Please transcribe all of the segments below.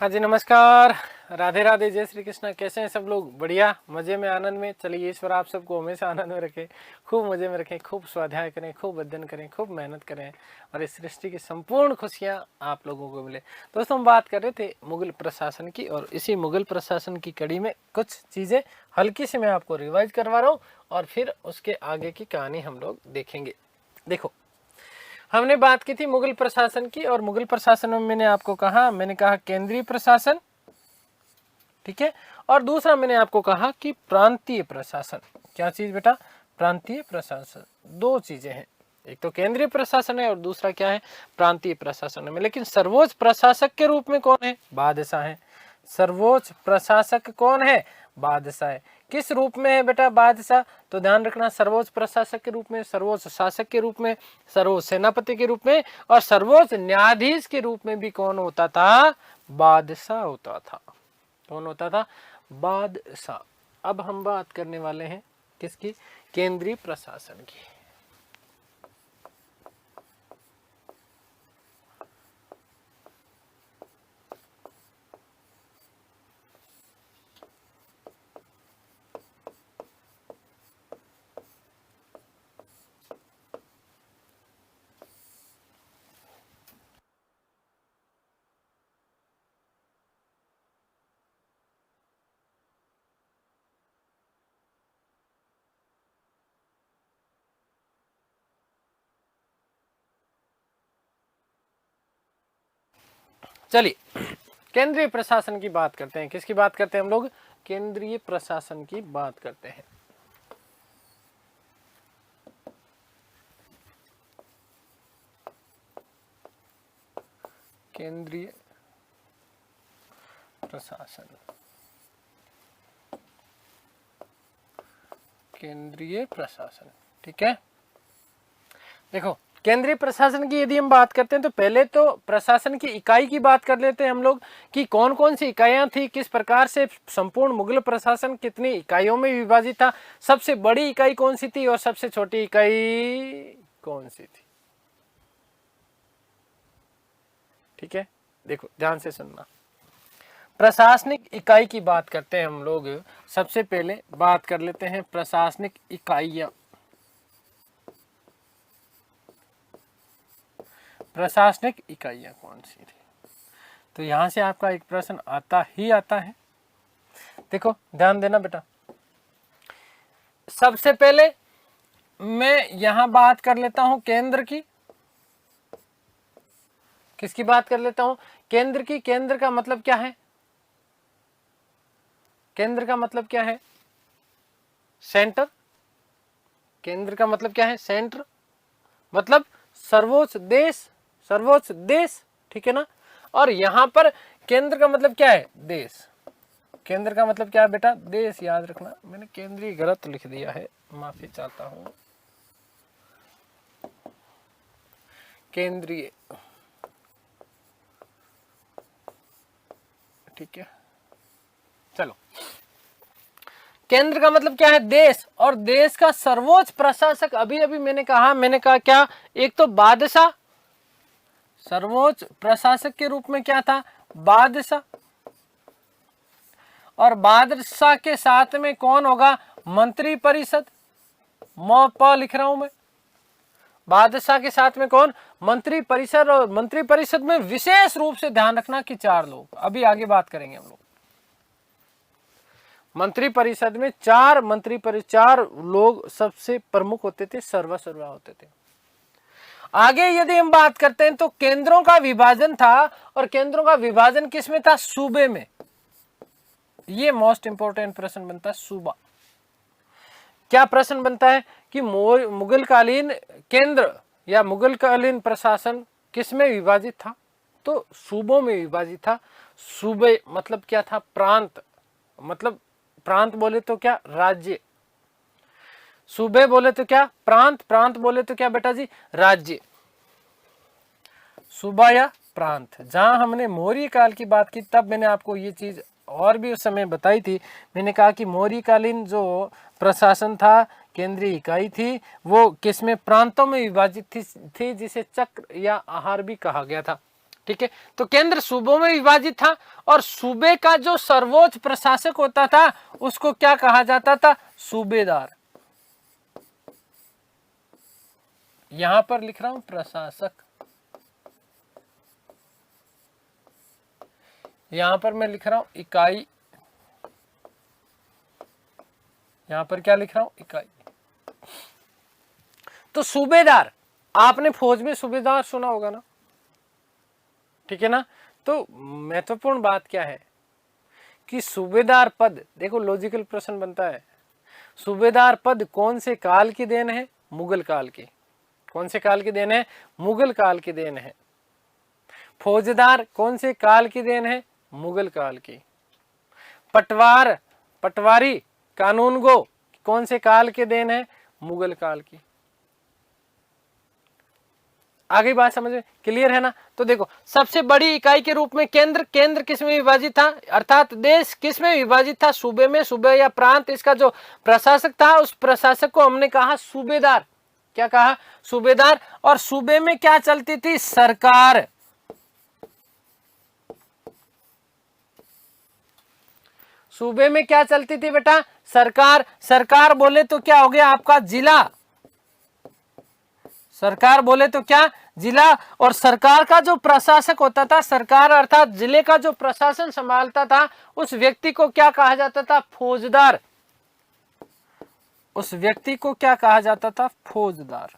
हाँ जी, नमस्कार। राधे राधे, जय श्री कृष्णा। कैसे हैं सब लोग? बढ़िया, मजे में, आनंद में। चलिए, ईश्वर आप सबको हमेशा आनंद में रखे, खूब मजे में रखें, खूब स्वाध्याय करें, खूब अध्ययन करें, खूब मेहनत करें और इस सृष्टि की संपूर्ण खुशियां आप लोगों को मिले। दोस्तों, हम बात कर रहे थे मुगल प्रशासन की और इसी मुगल प्रशासन की कड़ी में कुछ चीज़ें हल्की से मैं आपको रिवाइज करवा रहा हूँ और फिर उसके आगे की कहानी हम लोग देखेंगे। देखो, हमने बात की थी मुगल प्रशासन की और मुगल प्रशासन में मैंने कहा केंद्रीय प्रशासन, ठीक है, और दूसरा मैंने आपको कहा कि प्रांतीय प्रशासन। क्या चीज बेटा? प्रांतीय प्रशासन। दो चीजें हैं, एक तो केंद्रीय प्रशासन है और दूसरा क्या है? प्रांतीय प्रशासन है। लेकिन सर्वोच्च प्रशासक के रूप में कौन है? बादशाह है। सर्वोच्च प्रशासक कौन है? बादशाह है। किस रूप में है बेटा बादशाह? तो ध्यान रखना, सर्वोच्च प्रशासक के रूप में, सर्वोच्च शासक के रूप में, सर्वोच्च सेनापति के रूप में और सर्वोच्च न्यायाधीश के रूप में भी कौन होता था? बादशाह होता था। कौन होता था? बादशाह। अब हम बात करने वाले हैं किसकी? केंद्रीय प्रशासन की। चलिए, केंद्रीय प्रशासन की बात करते हैं। किसकी बात करते हैं हम लोग? केंद्रीय प्रशासन की बात करते हैं। केंद्रीय प्रशासन, केंद्रीय प्रशासन, ठीक है। देखो, केंद्रीय प्रशासन की यदि हम बात करते हैं तो पहले तो प्रशासन की इकाई की बात कर लेते हैं हम लोग कि कौन कौन सी इकाइयां थी, किस प्रकार से संपूर्ण मुगल प्रशासन कितनी इकाइयों में विभाजित था, सबसे बड़ी इकाई कौन सी थी और सबसे छोटी इकाई कौन सी थी। ठीक है, देखो ध्यान से सुनना। प्रशासनिक इकाई की बात करते हैं हम लोग। सबसे पहले बात कर लेते हैं प्रशासनिक इकाइयां। प्रशासनिक इकाइयां कौन सी थी? तो यहां से आपका एक प्रश्न आता ही आता है। देखो ध्यान देना बेटा, सबसे पहले मैं यहां बात कर लेता हूं केंद्र की। किसकी बात कर लेता हूं? केंद्र की। केंद्र का मतलब क्या है? केंद्र का मतलब क्या है? सेंटर। केंद्र का मतलब क्या है? सेंटर, मतलब सर्वोच्च देश, सर्वोच्च देश, ठीक है ना। और यहां पर केंद्र का मतलब क्या है? देश। केंद्र का मतलब क्या है बेटा? देश। याद रखना, मैंने केंद्रीय गलत लिख दिया है, माफी चाहता हूं। केंद्रीय, ठीक है। चलो, केंद्र का मतलब क्या है? देश। और देश का सर्वोच्च प्रशासक, अभी अभी मैंने कहा क्या? एक तो बादशाह, सर्वोच्च प्रशासक के रूप में क्या था? बादशाह। और बादशाह के साथ में कौन होगा? मंत्री परिषद। प लिख रहा हूं मैं। बादशाह के साथ में कौन? मंत्री परिषद। और मंत्री परिषद में विशेष रूप से ध्यान रखना कि 4 लोग, अभी आगे बात करेंगे हम लोग। मंत्री परिषद में 4 लोग सबसे प्रमुख होते थे, सर्वा होते थे। आगे यदि हम बात करते हैं तो केंद्रों का विभाजन था, और केंद्रों का विभाजन किसमें था? सूबे में। ये मोस्ट इंपोर्टेंट प्रश्न बनता है, सूबा। क्या प्रश्न बनता है कि मुगलकालीन केंद्र या मुगलकालीन प्रशासन किसमें विभाजित था? तो सूबों में विभाजित था। सूबे मतलब क्या था? प्रांत। मतलब प्रांत बोले तो क्या? राज्य। सूबे बोले तो क्या? प्रांत। प्रांत बोले तो क्या बेटा जी? राज्य। सूबा या प्रांत। जहां हमने मौर्य काल की बात की तब मैंने आपको ये चीज और भी उस समय बताई थी। मैंने कहा कि मौर्यकालीन जो प्रशासन था, केंद्रीय इकाई थी, वो किसमें? प्रांतों में विभाजित थी जिसे चक्र या आहार भी कहा गया था। ठीक है, तो केंद्र सूबों में विभाजित था और सूबे का जो सर्वोच्च प्रशासक होता था उसको क्या कहा जाता था? सूबेदार। यहां पर लिख रहा हूं प्रशासक, यहां पर मैं लिख रहा हूं इकाई, यहां पर क्या लिख रहा हूं? इकाई। तो सूबेदार, आपने फौज में सूबेदार सुना होगा ना, ठीक है ना। तो महत्वपूर्ण बात क्या है कि सूबेदार पद, देखो लॉजिकल प्रश्न बनता है, सूबेदार पद कौन से काल की देन है? मुगल काल की। कौन से काल की देन है? मुगल काल की देन है। फौजदार कौन से काल की देन है? मुगल काल की। पटवार, पटवारी, कानूनगो कौन से काल के देन है? मुगल काल की। आगे बात समझ में क्लियर है ना। तो देखो सबसे बड़ी इकाई के रूप में केंद्र, केंद्र किस में विभाजित था, अर्थात देश किस में विभाजित था? सूबे में। सूबे या प्रांत, इसका जो प्रशासक था उस प्रशासक को हमने कहा सूबेदार। क्या कहा? सूबेदार। और सूबे में क्या चलती थी? सरकार। सूबे में क्या चलती थी बेटा? सरकार। सरकार बोले तो क्या हो गया आपका? जिला। सरकार बोले तो क्या? जिला। और सरकार का जो प्रशासक होता था, सरकार अर्थात जिले का जो प्रशासन संभालता था, उस व्यक्ति को क्या कहा जाता था? फौजदार। उस व्यक्ति को क्या कहा जाता था? फौजदार।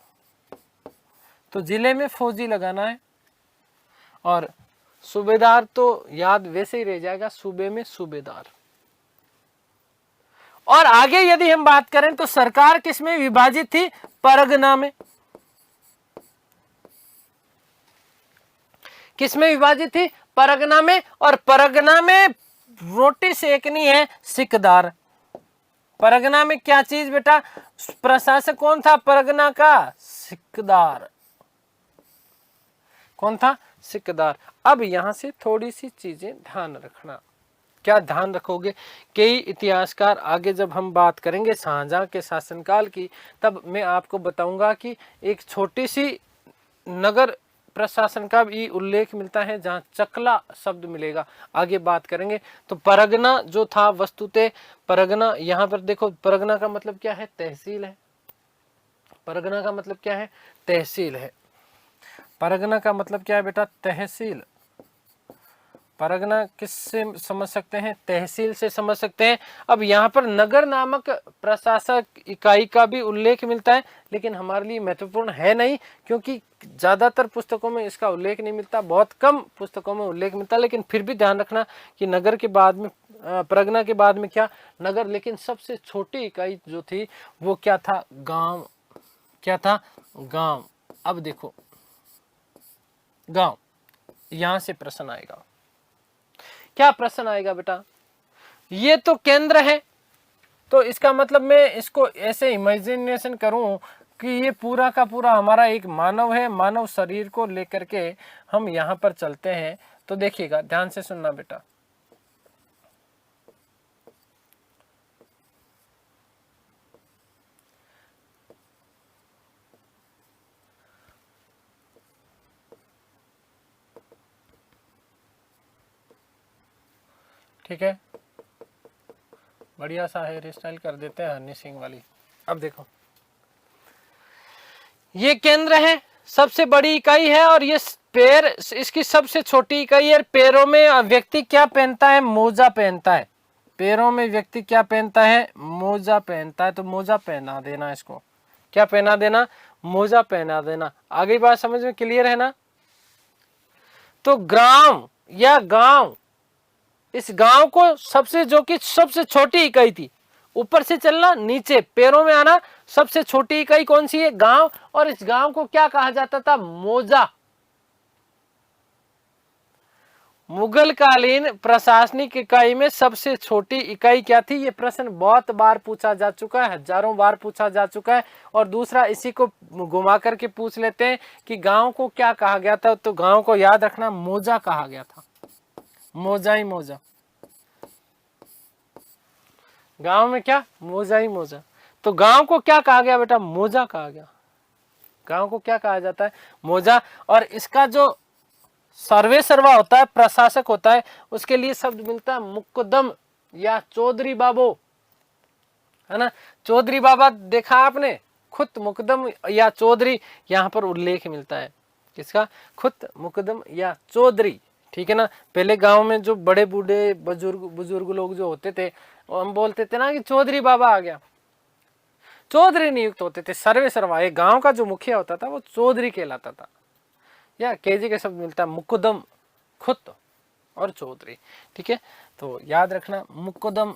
तो जिले में फौजी लगाना है और सूबेदार तो याद वैसे ही रह जाएगा, सूबे में सूबेदार। और आगे यदि हम बात करें तो सरकार किसमें विभाजित थी? परगना में। किसमें विभाजित थी? परगना में। और परगना में रोटी सेकनी है सिकदार। परगना में क्या चीज बेटा? प्रशासक कौन था परगना का? सिकदार। कौन था? सिकदार। अब यहां से थोड़ी सी चीजें ध्यान रखना। क्या ध्यान रखोगे? कई इतिहासकार आगे जब हम बात करेंगे शाहजहां के शासनकाल की, तब मैं आपको बताऊंगा कि एक छोटी सी नगर प्रशासन का भी उल्लेख मिलता है जहां चकला शब्द मिलेगा। आगे बात करेंगे। तो परगना जो था वस्तुतः परगना, यहां पर देखो परगना का मतलब क्या है? तहसील है। परगना का मतलब क्या है? तहसील है। परगना का मतलब क्या है बेटा? तहसील। परगना किससे समझ सकते हैं? तहसील से समझ सकते हैं। अब यहाँ पर नगर नामक प्रशासक इकाई का भी उल्लेख मिलता है, लेकिन हमारे लिए महत्वपूर्ण है नहीं, क्योंकि ज्यादातर पुस्तकों में इसका उल्लेख नहीं मिलता, बहुत कम पुस्तकों में उल्लेख मिलता है। लेकिन फिर भी ध्यान रखना कि नगर के बाद में परगना के बाद में क्या? नगर। लेकिन सबसे छोटी इकाई जो थी वो क्या था? गांव। क्या था? गांव। अब देखो गांव, यहां से प्रश्न आएगा। क्या प्रश्न आएगा बेटा? ये तो केंद्र है, तो इसका मतलब मैं इसको ऐसे इमेजिनेशन करूं कि ये पूरा का पूरा हमारा एक मानव है, मानव शरीर को लेकर के हम यहां पर चलते हैं। तो देखिएगा, ध्यान से सुनना बेटा। ठीक है, बढ़िया सा हेयर स्टाइल कर देते हैं हनी सिंह वाली। अब देखो, ये केंद्र है, सबसे बड़ी इकाई है, और ये पैर इसकी सबसे छोटी इकाई है। पैरों में व्यक्ति क्या पहनता है? मोजा पहनता है। पैरों में व्यक्ति क्या पहनता है? मोजा पहनता है। तो मोजा पहना देना इसको। क्या पहना देना? मोजा पहना देना। आगे बात समझ में क्लियर है ना। तो ग्राम या गांव, इस गांव को सबसे जो कि सबसे छोटी इकाई थी, ऊपर से चलना नीचे पैरों में आना, सबसे छोटी इकाई कौन सी है? गांव। और इस गांव को क्या कहा जाता था? मौजा। मुगल कालीन प्रशासनिक इकाई में सबसे छोटी इकाई क्या थी? ये प्रश्न बहुत बार पूछा जा चुका है, हजारों बार पूछा जा चुका है। और दूसरा इसी को घुमा करके पूछ लेते हैं कि गांव को क्या कहा गया था। तो गांव को याद रखना, मौजा कहा गया था। मौजा ही मौजा। गांव में क्या? मौजा ही मौजा। तो गांव को क्या कहा गया बेटा? मौजा कहा गया। गांव को क्या कहा जाता है? मौजा। और इसका जो सर्वे सर्वा होता है, प्रशासक होता है, उसके लिए शब्द मिलता है मुकदम या चौधरी बाबू, है ना। चौधरी बाबा देखा आपने, खुद मुकदम या चौधरी, यहाँ पर उल्लेख मिलता है किसका, खुद मुकदम या चौधरी, ठीक है ना। पहले गांव में जो बड़े बूढ़े बुजुर्ग लोग जो होते थे, हम बोलते थे ना कि चौधरी बाबा आ गया, चौधरी नियुक्त होते थे। सर्वे सर्वा, एक गांव का जो मुखिया होता था वो चौधरी कहलाता था। या केजी का शब्द मिलता है मुकदम, खुद और चौधरी, ठीक है। तो याद रखना मुकदम,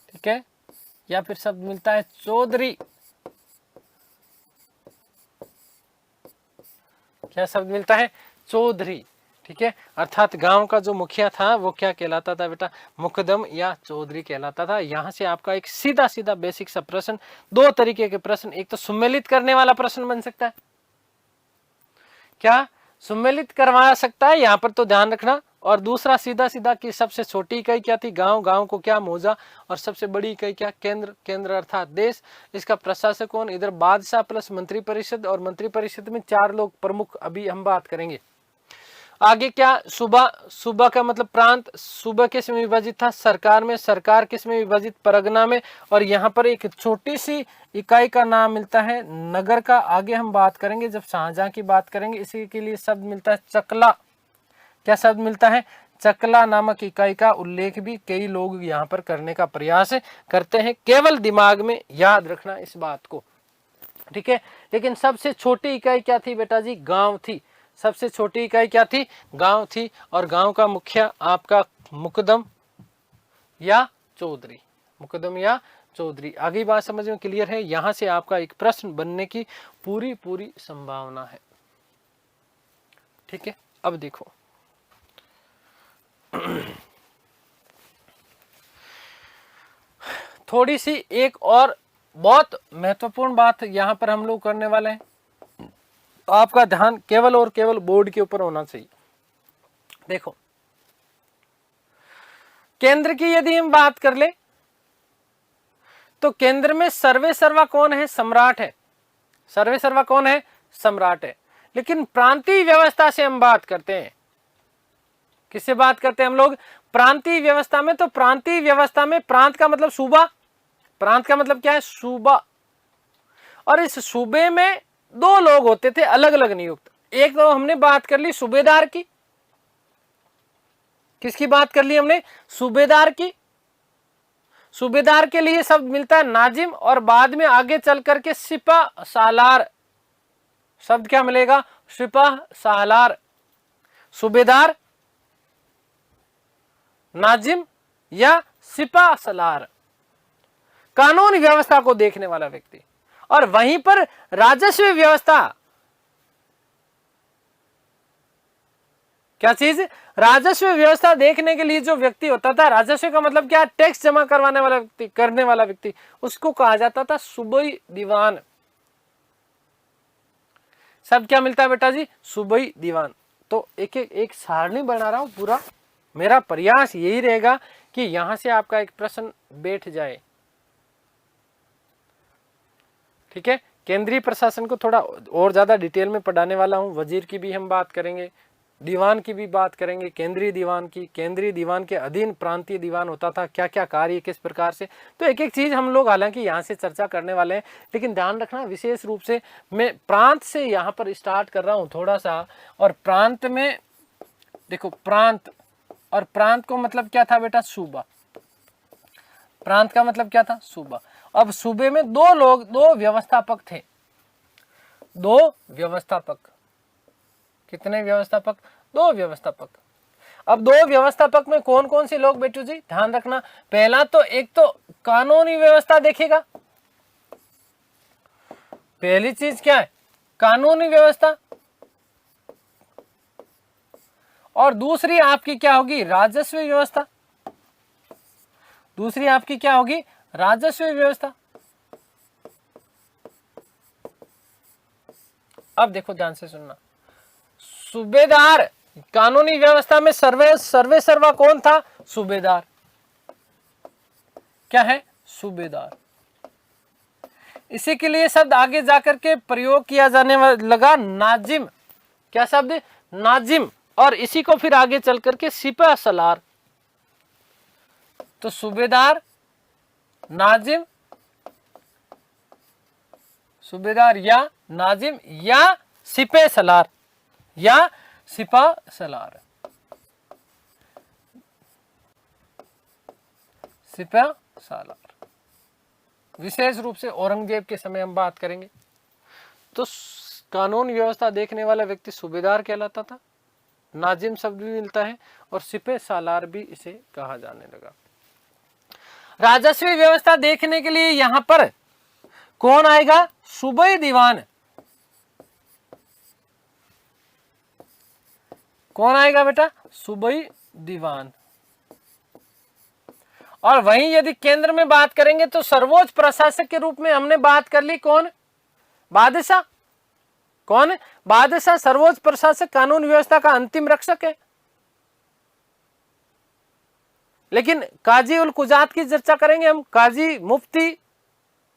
ठीक है, या फिर शब्द मिलता है चौधरी। क्या शब्द मिलता है, चौधरी, ठीक है। अर्थात गांव का जो मुखिया था वो क्या कहलाता था बेटा, मुकदम या चौधरी कहलाता था। यहां से आपका एक सीधा सीधा बेसिक सा प्रश्न, दो तरीके के प्रश्न, एक तो सम्मिलित करने वाला प्रश्न बन सकता है, क्या सम्मिलित करवा सकता है, यहां पर तो ध्यान रखना। और दूसरा सीधा सीधा कि सबसे छोटी इकाई क्या थी, गांव, गांव को क्या मौजा, और सबसे बड़ी इकाई क्या, केंद्र, केंद्र अर्थात देश। इसका प्रशासक कौन, इधर बादशाह प्लस मंत्री परिषद, और मंत्री परिषद में 4 लोग प्रमुख, अभी हम बात करेंगे। आगे क्या, सूबा, सूबा का मतलब प्रांत, सूबा किस में विभाजित था, सरकार में, सरकार किस में विभाजित, परगना में। और यहाँ पर एक छोटी सी इकाई का नाम मिलता है नगर का, आगे हम बात करेंगे जब शाहजहां की बात करेंगे। इसी के लिए शब्द मिलता है चकला, क्या शब्द मिलता है, चकला नामक इकाई का उल्लेख भी कई लोग यहाँ पर करने का प्रयास करते हैं। केवल दिमाग में याद रखना इस बात को, ठीक है। लेकिन सबसे छोटी इकाई क्या थी बेटा जी, गांव थी। सबसे छोटी इकाई क्या थी, गांव थी। और गांव का मुखिया आपका मुकदम या चौधरी, मुकदम या चौधरी। आगे बात समझ में क्लियर है। यहां से आपका एक प्रश्न बनने की पूरी पूरी संभावना है, ठीक है। अब देखो थोड़ी सी एक और बहुत महत्वपूर्ण बात यहां पर हम लोग करने वाले हैं। आपका ध्यान केवल और केवल बोर्ड के ऊपर होना चाहिए। देखो, केंद्र की यदि हम बात कर ले तो केंद्र में सर्वे सर्वा कौन है, सम्राट है। सर्वे सर्वा कौन है, सम्राट है। लेकिन प्रांतीय व्यवस्था से हम बात करते हैं, किससे बात करते हैं हम लोग, प्रांतीय व्यवस्था में। तो प्रांतीय व्यवस्था में प्रांत का मतलब सूबा, प्रांत का मतलब क्या है, सूबा। और इस सूबे में 2 लोग होते थे अलग अलग नियुक्त। एक तो हमने बात कर ली सूबेदार की, किसकी बात कर ली हमने, सूबेदार की। सूबेदार के लिए शब्द मिलता है नाजिम, और बाद में आगे चल करके सिपा सालार, शब्द क्या मिलेगा, सिपा सालार। सूबेदार, नाजिम या सिपा सलार, कानून व्यवस्था को देखने वाला व्यक्ति। और वहीं पर राजस्व व्यवस्था, क्या चीज, राजस्व व्यवस्था देखने के लिए जो व्यक्ति होता था, राजस्व का मतलब क्या, टैक्स जमा करवाने वाला व्यक्ति, करने वाला व्यक्ति, उसको कहा जाता था सूबाई दीवान। सब क्या मिलता है बेटा जी, सूबाई दीवान। तो एक एक एक सारणी बना रहा हूं पूरा, मेरा प्रयास यही रहेगा कि यहां से आपका एक प्रश्न बैठ जाए, ठीक है। केंद्रीय प्रशासन को थोड़ा और ज्यादा डिटेल में पढ़ाने वाला हूं। वजीर की भी हम बात करेंगे, दीवान की भी बात करेंगे, केंद्रीय दीवान की, केंद्रीय दीवान के अधीन प्रांतीय दीवान होता था, क्या क्या कार्य किस प्रकार से। तो एक एक चीज हम लोग हालांकि यहाँ से चर्चा करने वाले हैं। लेकिन ध्यान रखना विशेष रूप से मैं प्रांत से यहाँ पर स्टार्ट कर रहा हूँ थोड़ा सा। और प्रांत में देखो, प्रांत, और प्रांत को मतलब क्या था बेटा, सूबा। प्रांत का मतलब क्या था, सूबा। अब सूबे में 2 लोग, 2 व्यवस्थापक थे, 2 व्यवस्थापक। कितने व्यवस्थापक, 2 व्यवस्थापक। अब 2 व्यवस्थापक में कौन कौन से लोग बेटू जी, ध्यान रखना। पहला तो एक तो कानूनी व्यवस्था देखेगा, पहली चीज क्या है, कानूनी व्यवस्था। और दूसरी आपकी क्या होगी, राजस्व व्यवस्था। दूसरी आपकी क्या होगी, राजस्व व्यवस्था। अब देखो ध्यान से सुनना, सूबेदार, कानूनी व्यवस्था में सर्वे सर्वा कौन था, सूबेदार। क्या है, सूबेदार। इसी के लिए शब्द आगे जाकर के प्रयोग किया जाने लगा नाजिम। क्या शब्द? नाजिम। और इसी को फिर आगे चल करके सिपह सलार। तो सूबेदार, नाजिम, सूबेदार या नाजिम या सिपह सलार, या सिपह सलार, सिपह सालार। विशेष रूप से औरंगजेब के समय हम बात करेंगे तो कानून व्यवस्था देखने वाला व्यक्ति सूबेदार कहलाता था, नाजिम शब्द भी मिलता है और सिपह सालार भी इसे कहा जाने लगा। राजस्व व्यवस्था देखने के लिए यहां पर कौन आएगा? सूबाई दीवान। कौन आएगा बेटा? सूबाई दीवान। और वहीं यदि केंद्र में बात करेंगे तो सर्वोच्च प्रशासक के रूप में हमने बात कर ली, कौन? बादशाह। कौन? बादशाह सर्वोच्च प्रशासक, कानून व्यवस्था का अंतिम रक्षक है। लेकिन काजी उल कुजात की चर्चा करेंगे हम, काजी, मुफ्ती,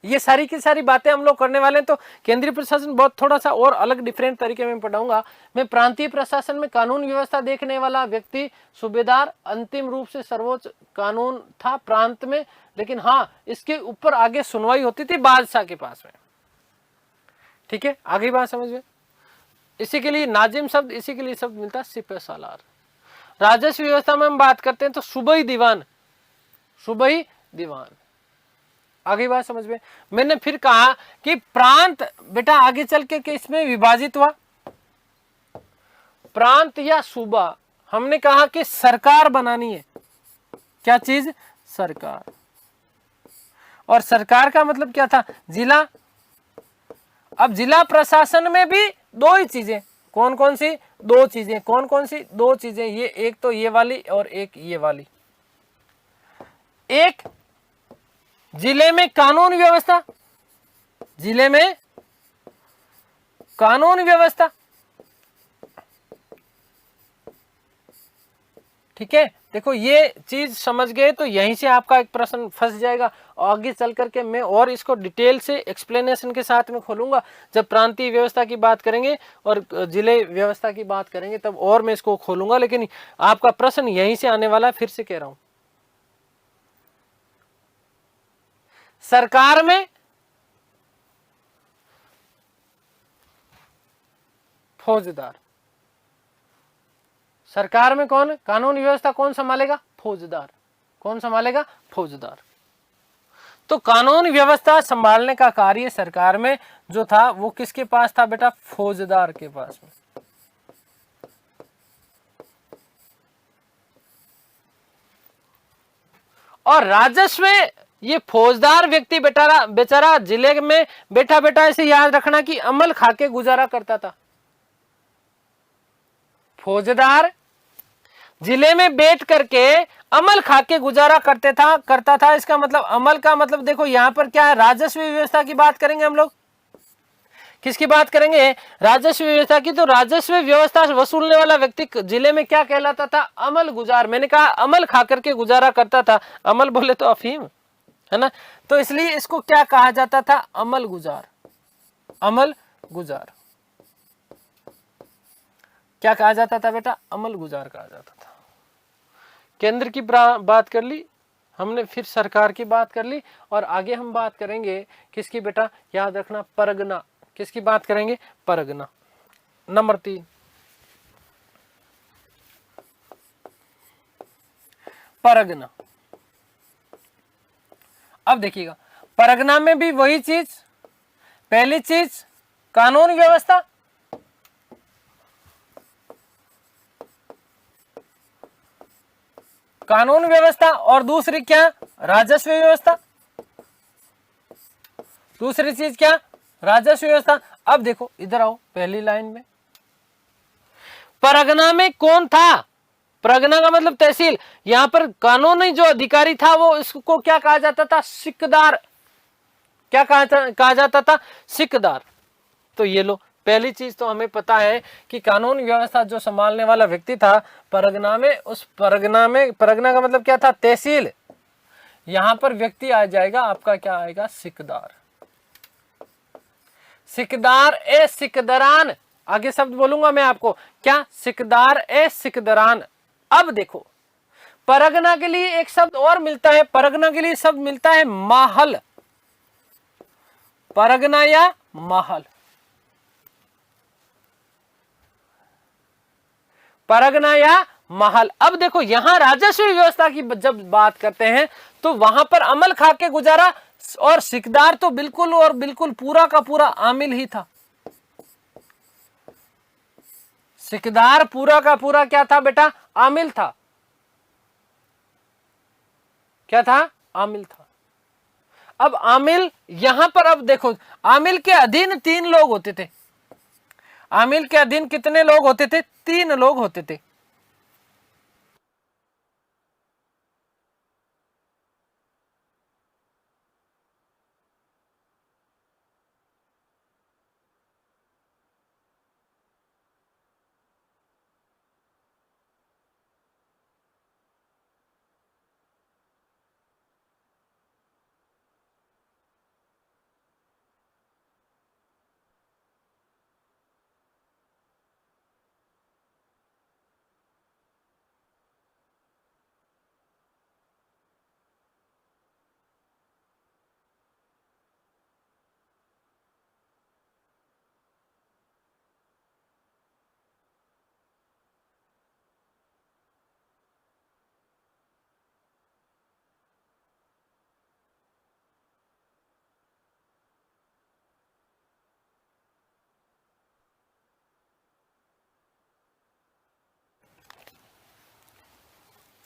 ये सारी की सारी बातें हम लोग करने वाले हैं। तो केंद्रीय प्रशासन बहुत थोड़ा सा और अलग डिफरेंट तरीके में पढ़ाऊंगा मैं। प्रांतीय प्रशासन में कानून व्यवस्था देखने वाला व्यक्ति सूबेदार, अंतिम रूप से सर्वोच्च कानून था प्रांत में, लेकिन हाँ इसके ऊपर आगे सुनवाई होती थी बादशाह के पास में। ठीक है, आगे बात समझ में। इसी के लिए नाजिम शब्द, इसी के लिए शब्द मिलता है सिपह सालार। राजस्व व्यवस्था में हम बात करते हैं तो सूबाई दीवान, सूबाई दीवान। आगे बात समझ में। मैंने फिर कहा कि प्रांत बेटा आगे चल के इसमें विभाजित हुआ, प्रांत या सूबा। हमने कहा कि सरकार बनानी है। क्या चीज? सरकार। और सरकार का मतलब क्या था? जिला। अब जिला प्रशासन में भी दो ही चीजें, कौन कौन सी? दो चीजें। कौन कौन सी? दो चीजें। ये एक तो ये वाली और एक ये वाली। एक जिले में कानून व्यवस्था, जिले में कानून व्यवस्था। ठीक है, देखो ये चीज समझ गए तो यहीं से आपका एक प्रश्न फंस जाएगा। आगे चल करके मैं और इसको डिटेल से एक्सप्लेनेशन के साथ में खोलूंगा। जब प्रांतीय व्यवस्था की बात करेंगे और जिले व्यवस्था की बात करेंगे तब और मैं इसको खोलूंगा, लेकिन आपका प्रश्न यहीं से आने वाला है। फिर से कह रहा हूं, सरकार में फौजदार। सरकार में कौन? कानून व्यवस्था कौन संभालेगा? फौजदार। कौन संभालेगा? फौजदार। तो कानून व्यवस्था संभालने का कार्य सरकार में जो था वो किसके पास था बेटा? फौजदार के पास में। और राजस्व ये फौजदार व्यक्ति बेचारा जिले में बैठा बैठा ऐसे याद रखना कि अमल खाके गुजारा करता था। फौजदार जिले में बैठ करके अमल खाके गुजारा करता था। इसका मतलब अमल का मतलब देखो यहां पर क्या है? राजस्व व्यवस्था की बात करेंगे हम लोग। किसकी बात करेंगे? राजस्व व्यवस्था की। तो राजस्व व्यवस्था वसूलने वाला व्यक्ति जिले में क्या कहलाता था? अमल गुजार। मैंने कहा अमल खा करके गुजारा करता था। अमल बोले तो अफीम है ना, तो इसलिए इसको क्या कहा जाता था? अमल गुजार। अमल गुजार क्या कहा जाता था बेटा? अमल गुजार कहा जाता था। केंद्र की बात कर ली हमने, फिर सरकार की बात कर ली, और आगे हम बात करेंगे किसकी बेटा? याद रखना, परगना। किसकी बात करेंगे? परगना। नंबर 3, परगना। अब देखिएगा, परगना में भी वही चीज, पहली चीज कानून व्यवस्था, कानून व्यवस्था, और दूसरी क्या? राजस्व व्यवस्था। दूसरी चीज क्या? राजस्व व्यवस्था। अब देखो इधर आओ, पहली लाइन में परगना में कौन था? परगना का मतलब तहसील। यहां पर कानूनी जो अधिकारी था वो इसको क्या कहा जाता था? सिकदार। क्या कहा जाता था? सिकदार। तो ये लो, पहली चीज तो हमें पता है कि कानून व्यवस्था जो संभालने वाला व्यक्ति था परगना में, उस परगना का मतलब क्या था? तहसील। यहां पर व्यक्ति आ जाएगा आपका, क्या आएगा? सिकदार। सिकदार ए सिकदरान, आगे शब्द बोलूंगा मैं आपको, क्या, सिकदार ए सिकदरान। अब देखो परगना के लिए एक शब्द और मिलता है, परगना के लिए शब्द मिलता है माहल, परगना या माहल, परगना या महल। अब देखो यहां राजस्व व्यवस्था की जब बात करते हैं तो वहां पर अमल खा के गुजारा, और सिकदार तो बिल्कुल और बिल्कुल पूरा का पूरा आमिल ही था। सिकदार पूरा का पूरा क्या था बेटा, आमिल था। क्या था, आमिल था। अब आमिल यहां पर, अब देखो आमिल के अधीन 3 लोग होते थे। आमिल के अधीन कितने लोग होते थे, 3 लोग होते थे।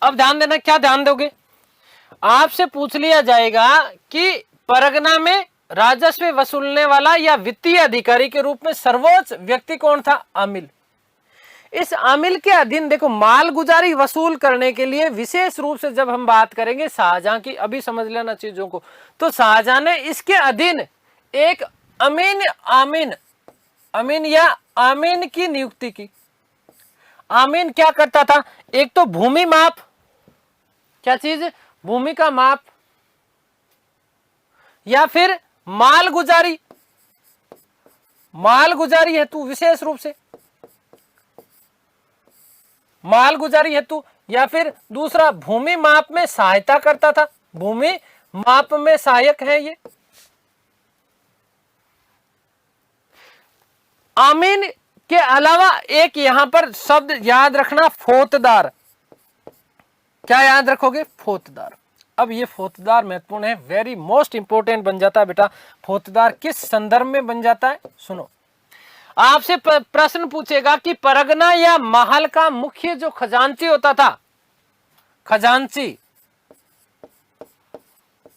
अब ध्यान देना, क्या ध्यान दोगे, आपसे पूछ लिया जाएगा कि परगना में राजस्व वसूलने वाला या वित्तीय अधिकारी के रूप में सर्वोच्च व्यक्ति कौन था, आमिल। इस आमिल के अधीन देखो मालगुजारी वसूल करने के लिए विशेष रूप से जब हम बात करेंगे शाहजहां की, अभी समझ लेना चीजों को, तो शाहजहां ने इसके अधीन एक अमीन या आमीन की नियुक्ति की। आमीन क्या करता था, एक तो भूमि माप, क्या चीज, भूमि का माप, या फिर मालगुजारी, मालगुजारी हेतु विशेष रूप से मालगुजारी हेतु, या फिर दूसरा भूमि माप में सहायता करता था, भूमि माप में सहायक है ये। आमीन के अलावा एक यहां पर शब्द याद रखना, फौतदार। क्या याद रखोगे, फौतदार। अब ये फौतदार महत्वपूर्ण है, वेरी मोस्ट इंपोर्टेंट बन जाता है बेटा। फौतदार किस संदर्भ में बन जाता है, सुनो। आपसे प्रश्न पूछेगा कि परगना या महल का मुख्य जो खजांची होता था, खजांची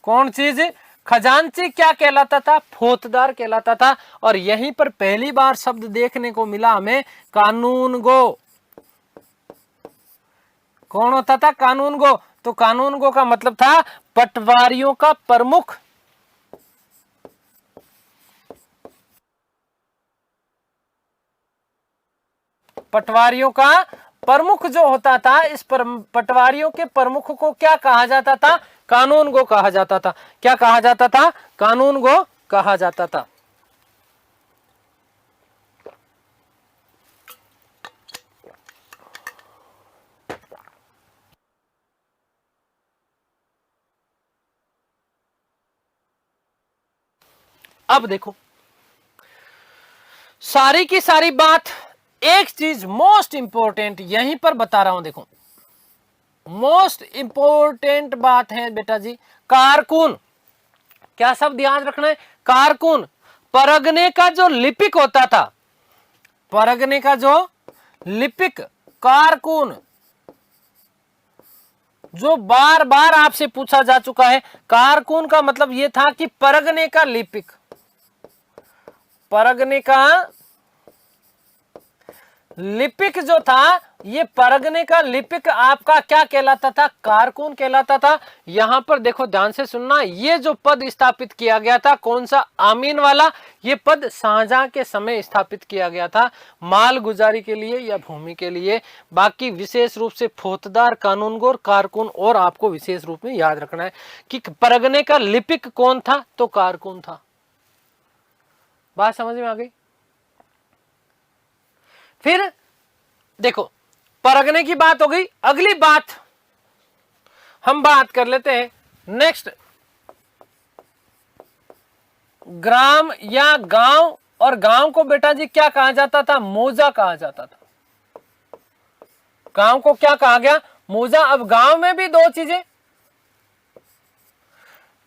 कौन चीज, खजांची क्या कहलाता था, फौतदार कहलाता था। और यहीं पर पहली बार शब्द देखने को मिला हमें, कानूनगो। कौन होता था, कानूनगो। तो कानूनगो का मतलब था पटवारियों का प्रमुख। पटवारियों का प्रमुख जो होता था, इस पटवारियों के प्रमुख को क्या कहा जाता था, कानूनगो कहा जाता था। क्या कहा जाता था, कानूनगो कहा जाता था। अब देखो सारी की सारी बात, एक चीज मोस्ट इंपोर्टेंट यहीं पर बता रहा हूं, देखो मोस्ट इंपोर्टेंट बात है बेटा जी, कारकुन। क्या शब्द याद रखना है, कारकुन। परगने का जो लिपिक होता था, परगने का जो लिपिक, कारकुन, जो बार बार आपसे पूछा जा चुका है। कारकुन का मतलब यह था कि परगने का लिपिक, परगने का लिपिक जो था, ये परगने का लिपिक आपका क्या कहलाता था, कारकुन कहलाता था। यहां पर देखो ध्यान से सुनना, ये जो पद स्थापित किया गया था, कौन सा, आमीन वाला, ये पद शाहजहां के समय स्थापित किया गया था, मालगुजारी के लिए या भूमि के लिए। बाकी विशेष रूप से फौतदार, कानूनगो, कारकुन, और आपको विशेष रूप में याद रखना है कि परगने का लिपिक कौन था, तो कारकुन था। बात समझ में आ गई। फिर देखो परगने की बात हो गई। अगली बात हम बात कर लेते हैं नेक्स्ट, ग्राम या गांव। और गांव को बेटा जी क्या कहा जाता था? मौजा कहा जाता था। गांव को क्या कहा गया? मौजा। अब गांव में भी दो चीजें,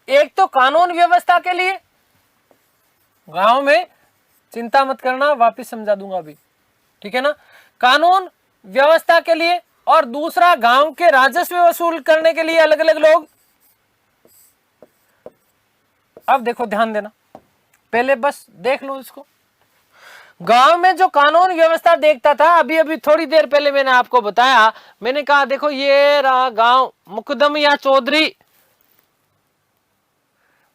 एक तो कानून व्यवस्था के लिए, गांव में चिंता मत करना वापस समझा दूंगा अभी, ठीक है ना, कानून व्यवस्था के लिए, और दूसरा गांव के राजस्व वसूल करने के लिए अलग अलग लोग। अब देखो ध्यान देना, पहले बस देख लो इसको। गांव में जो कानून व्यवस्था देखता था, अभी अभी थोड़ी देर पहले मैंने आपको बताया, मैंने कहा देखो ये रहा गांव, मुकदम या चौधरी,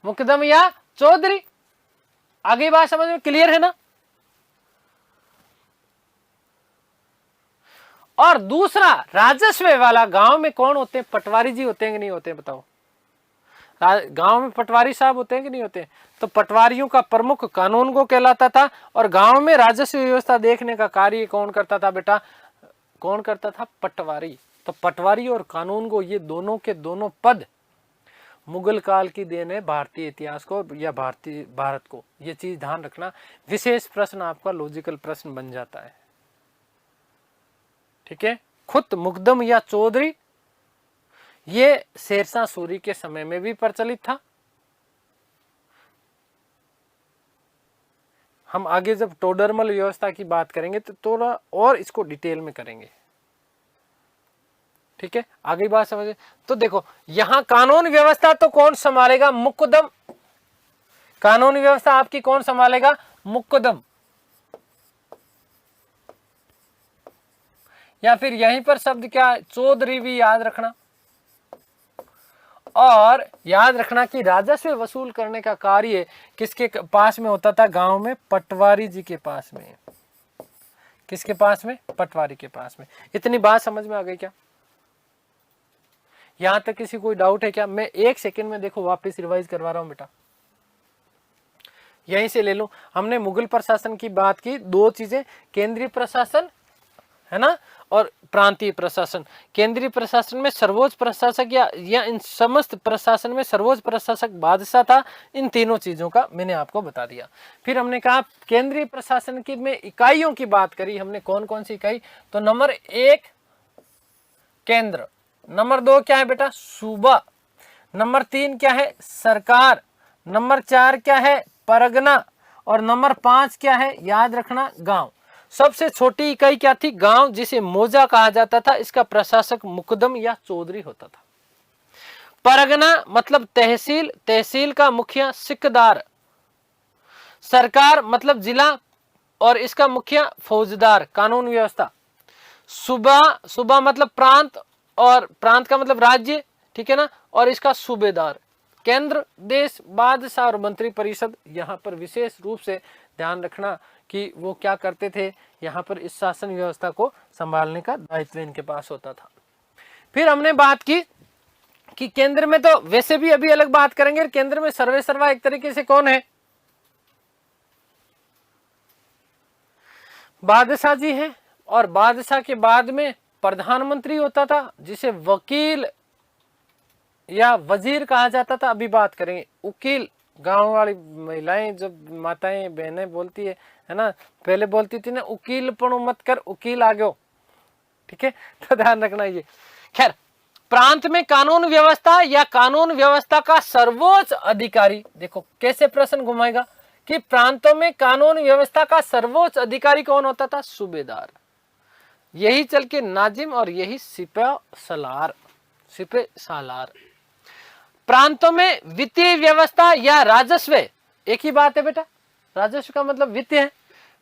मुकदम या चौधरी। आगे बात समझ में क्लियर है ना। और दूसरा राजस्व वाला, गांव में कौन होते हैं? पटवारी जी होते हैं कि नहीं होते हैं? बताओ, गांव में पटवारी साहब होते हैं कि नहीं होते हैं? तो पटवारियों का प्रमुख कानून को कहलाता था। और गांव में राजस्व व्यवस्था देखने का कार्य कौन करता था बेटा? कौन करता था? पटवारी। तो पटवारी और कानून को, ये दोनों के दोनों पद मुगल काल की देन है भारतीय इतिहास को या भारत को। ये चीज ध्यान रखना, विशेष प्रश्न आपका लॉजिकल प्रश्न बन जाता है, ठीक है। खुद मुकदम या चौधरी ये शेरशाह सूरी के समय में भी प्रचलित था। हम आगे जब टोडरमल व्यवस्था की बात करेंगे तो थोड़ा और इसको डिटेल में करेंगे, ठीक है। आगे बात समझे तो देखो, यहां कानून व्यवस्था तो कौन संभालेगा? मुकदम। कानून व्यवस्था आपकी कौन संभालेगा? मुकदम। या फिर यहीं पर शब्द क्या है? चौधरी भी याद रखना। और याद रखना कि राजस्व वसूल करने का कार्य किसके पास में होता था? गांव में पटवारी जी के पास में। किसके पास में? पटवारी के पास में। इतनी बात समझ में आ गई क्या? यहां तक किसी कोई डाउट है क्या? मैं एक सेकंड में देखो वापस रिवाइज करवा रहा हूं बेटा, यहीं से ले लो। हमने मुगल प्रशासन की बात की, दो चीजें, केंद्रीय प्रशासन है ना, और प्रांतीय प्रशासन। केंद्रीय प्रशासन में सर्वोच्च प्रशासक या इन समस्त प्रशासन में सर्वोच्च प्रशासक बादशाह था। इन तीनों चीजों का मैंने आपको बता दिया। फिर हमने कहा केंद्रीय प्रशासन की में इकाइयों की बात करी हमने, कौन कौन सी इकाई? तो नंबर 1 केंद्र, नंबर 2 क्या है बेटा? सूबा, नंबर 3 क्या है? सरकार, नंबर 4 क्या है? परगना, और नंबर 5 क्या है? याद रखना गांव। सबसे छोटी इकाई क्या थी? गांव, जिसे मौजा कहा जाता था। इसका प्रशासक मुकदम या चौधरी होता था। परगना मतलब तहसील, तहसील का मुखिया सिकदार। सरकार मतलब जिला, और इसका मुखिया फौजदार, कानून व्यवस्था। सूबा, सूबा मतलब प्रांत, और प्रांत का मतलब राज्य, ठीक है ना, और इसका सूबेदार। केंद्र, देश, बादशाह और मंत्री परिषद। यहां पर विशेष रूप से ध्यान रखना कि वो क्या करते थे, यहाँ पर इस शासन व्यवस्था को संभालने का दायित्व इनके पास होता था। फिर हमने बात की कि केंद्र में, तो वैसे भी अभी अलग बात करेंगे, केंद्र में सर्वे सर्वा एक तरीके से कौन है? बादशाह जी हैं। और बादशाह के बाद में प्रधानमंत्री होता था, जिसे वकील या वजीर कहा जाता था। अभी बात करेंगे उकील। गांव वाली महिलाएं जब माताएं बहनें बोलती है ना, पहले बोलती थी ना उकील पण मत कर, उकील आ गयो, ठीक है, तो ध्यान रखना ये। खैर, प्रांत में कानून व्यवस्था या कानून व्यवस्था का सर्वोच्च अधिकारी, देखो कैसे प्रश्न घुमाएगा कि प्रांतों में कानून व्यवस्था का सर्वोच्च अधिकारी कौन होता था? सूबेदार। यही चल के नाजिम, और यही सिपह सलार, सिपह सालार। प्रांतों में वित्तीय व्यवस्था या राजस्व, एक ही बात है बेटा, राजस्व का मतलब वित्त है।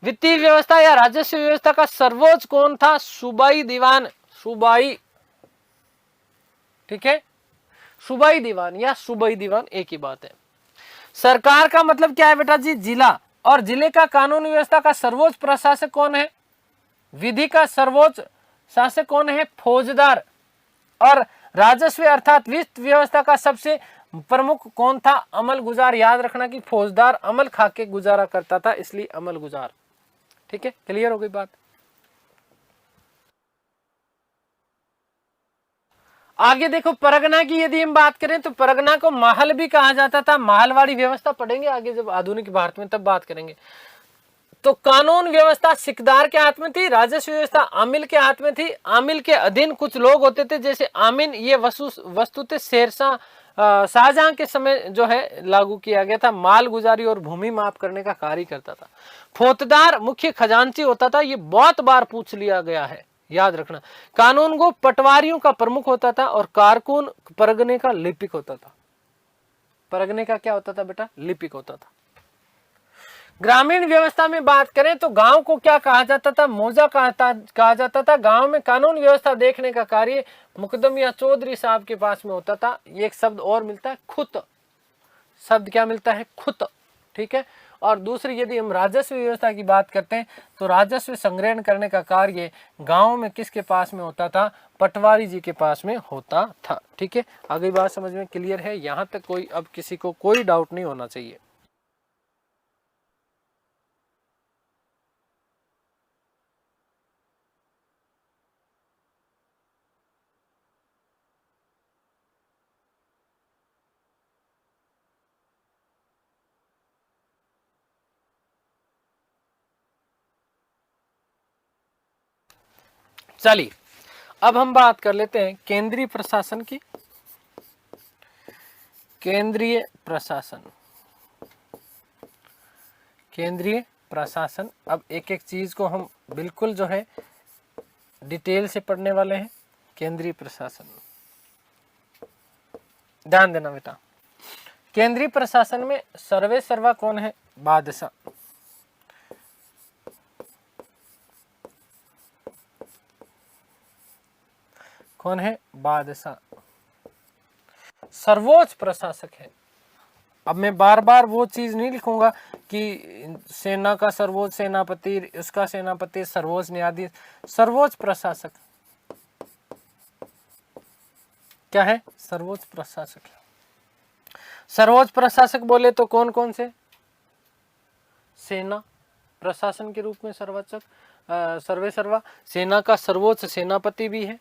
वित्तीय व्यवस्था या राजस्व व्यवस्था का सर्वोच्च कौन था? सूबाई दीवान, सूबाई, ठीक है, सूबाई दीवान या सूबाई दीवान, एक ही बात है। सरकार का मतलब क्या है बेटा जी? जिला। और जिले का कानून व्यवस्था का सर्वोच्च प्रशासक कौन है? विधि का सर्वोच्च शासक कौन है? फौजदार। और राजस्व अर्थात वित्त व्यवस्था का सबसे प्रमुख कौन था? अमल गुजार। याद रखना कि फौजदार अमल खा के गुजारा करता था, इसलिए अमल गुजार। ठीक है, क्लियर हो गई बात। आगे देखो, परगना की यदि हम बात करें तो परगना को महल भी कहा जाता था। महलवाड़ी व्यवस्था पढ़ेंगे आगे जब आधुनिक भारत में, तब बात करेंगे। तो कानून व्यवस्था सिकदार के हाथ में थी, राजस्व व्यवस्था आमिल के हाथ में थी। आमिल के अधीन कुछ लोग होते थे जैसे आमिन। ये वस्तुतः शेरशाह शाहजहां के समय जो है लागू किया गया था। माल गुजारी और भूमि माप करने का कार्य करता था। फौजदार मुख्य खजांची होता था। ये बहुत बार पूछ लिया गया है, याद रखना। कानून को पटवारियों का प्रमुख होता था और कारकुन परगने का लिपिक होता था। परगने का क्या होता था बेटा? लिपिक होता था। ग्रामीण व्यवस्था में बात करें तो गांव को क्या कहा जाता था? मौजा कहा जाता था। गांव में कानून व्यवस्था देखने का कार्य मुकदम या चौधरी साहब के पास में होता था। ये एक शब्द और मिलता है, खुत। शब्द क्या मिलता है? खुत। ठीक है। और दूसरी यदि हम राजस्व व्यवस्था की बात करते हैं तो राजस्व संग्रहण करने का कार्य गांव में किसके पास में होता था? पटवारी जी के पास में होता था। ठीक है, आगे बात समझ में क्लियर है? यहां तक कोई अब किसी को कोई डाउट नहीं होना चाहिए। चलिए, अब हम बात कर लेते हैं केंद्रीय प्रशासन की। केंद्रीय प्रशासन, केंद्रीय प्रशासन। अब एक एक चीज को हम बिल्कुल जो है डिटेल से पढ़ने वाले हैं। केंद्रीय प्रशासन, ध्यान देना बेटा। केंद्रीय प्रशासन में सर्वे सर्वा कौन है? बादशाह। कौन है? बादशाह सर्वोच्च प्रशासक है। अब मैं बार बार वो चीज नहीं लिखूंगा कि सेना का सर्वोच्च सेनापति, उसका सेनापति, सर्वोच्च न्यायाधीश। सर्वोच्च प्रशासक क्या है? सर्वोच्च प्रशासक है। सर्वोच्च प्रशासक बोले तो कौन कौन से? सेना प्रशासन के रूप में सर्वोच्च सर्वे सर्वा। सेना का सर्वोच्च सेनापति भी है।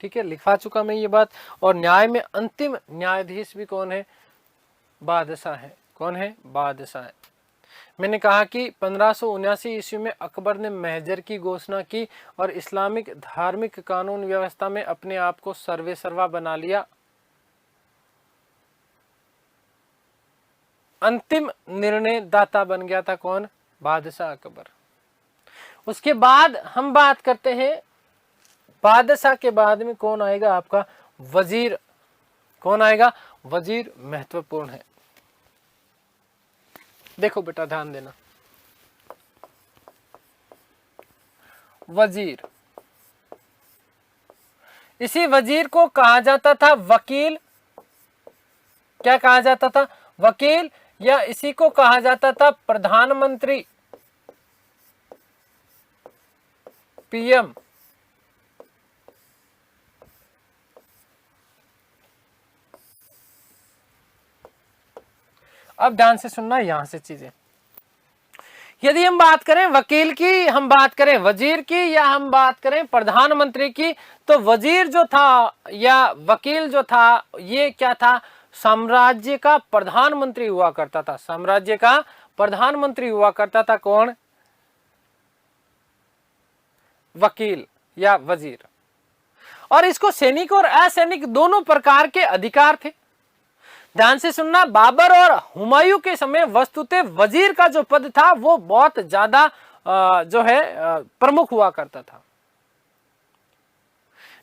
ठीक है, लिखा चुका मैं ये बात। और न्याय में अंतिम न्यायाधीश भी कौन है? बादशाह है। कौन है? बादशाह है। मैंने कहा कि 1579 ईस्वी में अकबर ने महजर की घोषणा की और इस्लामिक धार्मिक कानून व्यवस्था में अपने आप को सर्वे सर्वा बना लिया। अंतिम निर्णय दाता बन गया था कौन? बादशाह अकबर। उसके बाद हम बात करते हैं, बादशाह के बाद में कौन आएगा? आपका वजीर। कौन आएगा? वजीर महत्वपूर्ण है। देखो बेटा, ध्यान देना। वजीर, इसी वजीर को कहा जाता था वकील। क्या कहा जाता था? वकील। या इसी को कहा जाता था प्रधानमंत्री, पीएम। अब ध्यान से सुनना यहां से चीजें। यदि हम बात करें वकील की, हम बात करें वजीर की, या हम बात करें प्रधानमंत्री की, तो वजीर जो था या वकील जो था, ये क्या था? साम्राज्य का प्रधानमंत्री हुआ करता था। साम्राज्य का प्रधानमंत्री हुआ करता था कौन? वकील या वजीर। और इसको सैनिक और असैनिक दोनों प्रकार के अधिकार थे। ध्यान से सुनना, बाबर और हुमायूं के समय वस्तुतः वजीर का जो पद था वो बहुत ज्यादा जो है प्रमुख हुआ करता था।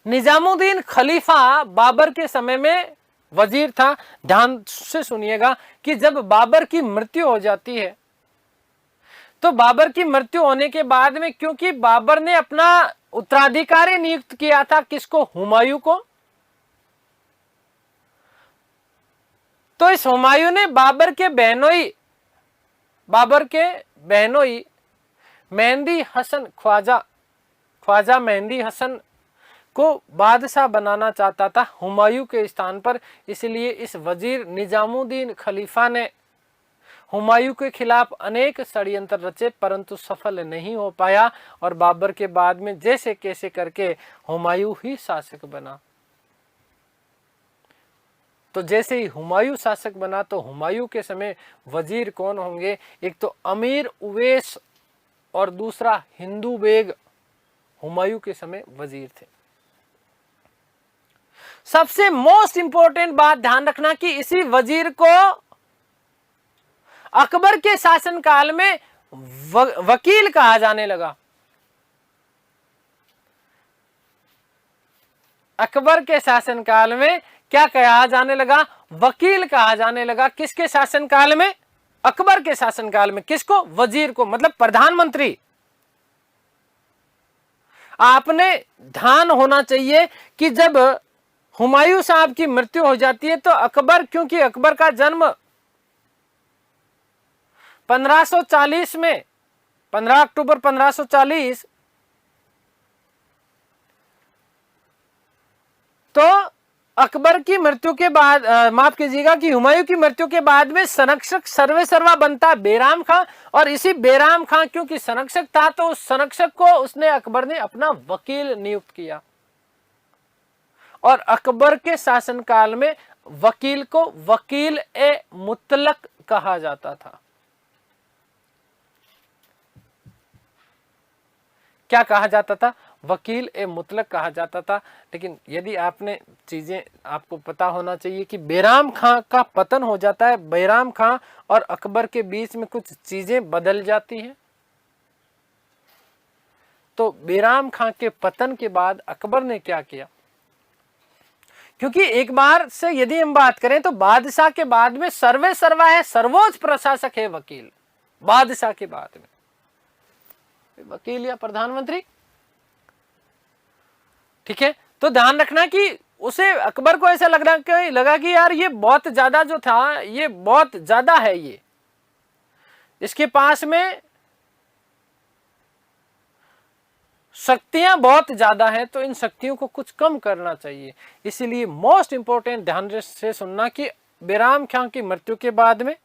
निजामुद्दीन खलीफा बाबर के समय में वजीर था। ध्यान से सुनिएगा कि जब बाबर की मृत्यु हो जाती है तो बाबर की मृत्यु होने के बाद में, क्योंकि बाबर ने अपना उत्तराधिकारी नियुक्त किया था किसको? हुमायूं को। तो इस हुमायूं ने बाबर के बहनोई मेहंदी हसन ख्वाजा मेहंदी हसन को बादशाह बनाना चाहता था हुमायूं के स्थान पर। इसलिए इस वजीर निजामुद्दीन खलीफा ने हुमायूं के खिलाफ अनेक षड्यंत्र रचे, परंतु सफल नहीं हो पाया और बाबर के बाद में जैसे कैसे करके हुमायूं ही शासक बना। तो जैसे ही हुमायूं शासक बना तो हुमायूं के समय वजीर कौन होंगे? एक तो अमीर उवैस और दूसरा हिंदू बेग हुमायूं के समय वजीर थे। सबसे मोस्ट इंपॉर्टेंट बात ध्यान रखना कि इसी वजीर को अकबर के शासनकाल में वकील कहा जाने लगा। अकबर के शासनकाल में क्या कहा जाने लगा? वकील कहा जाने लगा। किसके शासनकाल में? अकबर के शासनकाल में। किसको? वजीर को, मतलब प्रधानमंत्री। आपने ध्यान होना चाहिए कि जब हुमायूं साहब की मृत्यु हो जाती है तो अकबर, क्योंकि अकबर का जन्म 1540 में, 15 अक्टूबर 1540, तो अकबर की मृत्यु के बाद, माफ कीजिएगा, कि हुमायूं की मृत्यु के बाद में संरक्षक सर्वेसर्वा बनता बैराम खां। और इसी बैराम खां क्योंकि संरक्षक था तो उस संरक्षक को उसने अकबर ने अपना वकील नियुक्त किया। और अकबर के शासनकाल में वकील को वकील ए मुतलक कहा जाता था। क्या कहा जाता था? वकील ए मुतलक कहा जाता था। लेकिन यदि आपने चीजें, आपको पता होना चाहिए कि बैराम खां का पतन हो जाता है। बैराम खां और अकबर के बीच में कुछ चीजें बदल जाती हैं। तो बैराम खां के पतन के बाद अकबर ने क्या किया? क्योंकि एक बार से यदि हम बात करें तो बादशाह के बाद में सर्वे सर्वा है, सर्वोच्च प्रशासक है वकील। बादशाह के बाद में वकील या प्रधानमंत्री, ठीक है। तो ध्यान रखना कि उसे, अकबर को ऐसा लगा कि यार ये बहुत ज्यादा जो था, ये बहुत ज्यादा है, ये इसके पास में शक्तियां बहुत ज्यादा हैं, तो इन शक्तियों को कुछ कम करना चाहिए। इसीलिए मोस्ट इंपॉर्टेंट ध्यान से सुनना कि बैराम खां की मृत्यु के बाद में,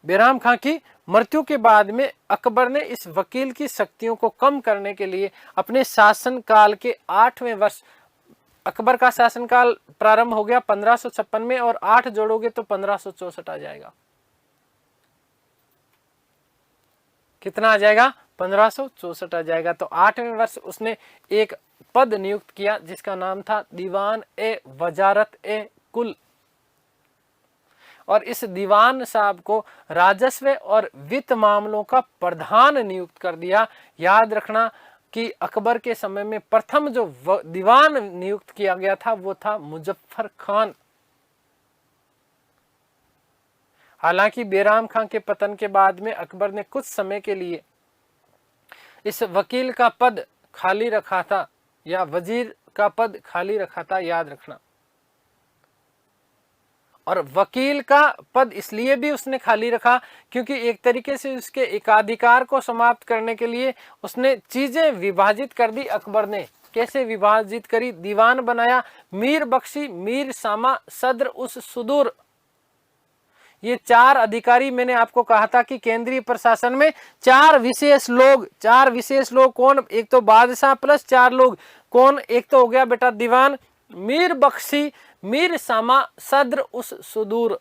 बैराम खां की मृत्यु के बाद में अकबर ने इस वकील की शक्तियों को कम करने के लिए अपने शासनकाल के 8वें वर्ष, अकबर का शासनकाल प्रारंभ हो गया 1556 में, और 8 जोड़ोगे तो 1564 आ जाएगा। कितना आ जाएगा? 1564 आ जाएगा। तो 8वें वर्ष उसने एक पद नियुक्त किया जिसका नाम था दीवान ए वजारत ए कुल। और इस दीवान साहब को राजस्व और वित्त मामलों का प्रधान नियुक्त कर दिया। याद रखना कि अकबर के समय में प्रथम जो दीवान नियुक्त किया गया था वो था मुजफ्फर खान। हालांकि बैराम खां के पतन के बाद में अकबर ने कुछ समय के लिए इस वकील का पद खाली रखा था, या वजीर का पद खाली रखा था, याद रखना। और वकील का पद इसलिए भी उसने खाली रखा क्योंकि एक तरीके से उसके एकाधिकार को समाप्त करने के लिए उसने चीजें विभाजित कर दी अकबर ने। कैसे विभाजित करी? दीवान बनाया मीर बख्शी, मीर सामा, सद्र उस सुदूर। ये 4 अधिकारी, मैंने आपको कहा था कि केंद्रीय प्रशासन में 4 विशेष लोग कौन? एक तो बादशाह प्लस 4 लोग कौन? एक तो हो गया बेटा दीवान, मीर बख्शी, मीर सामा, सद्र उस सुदूर।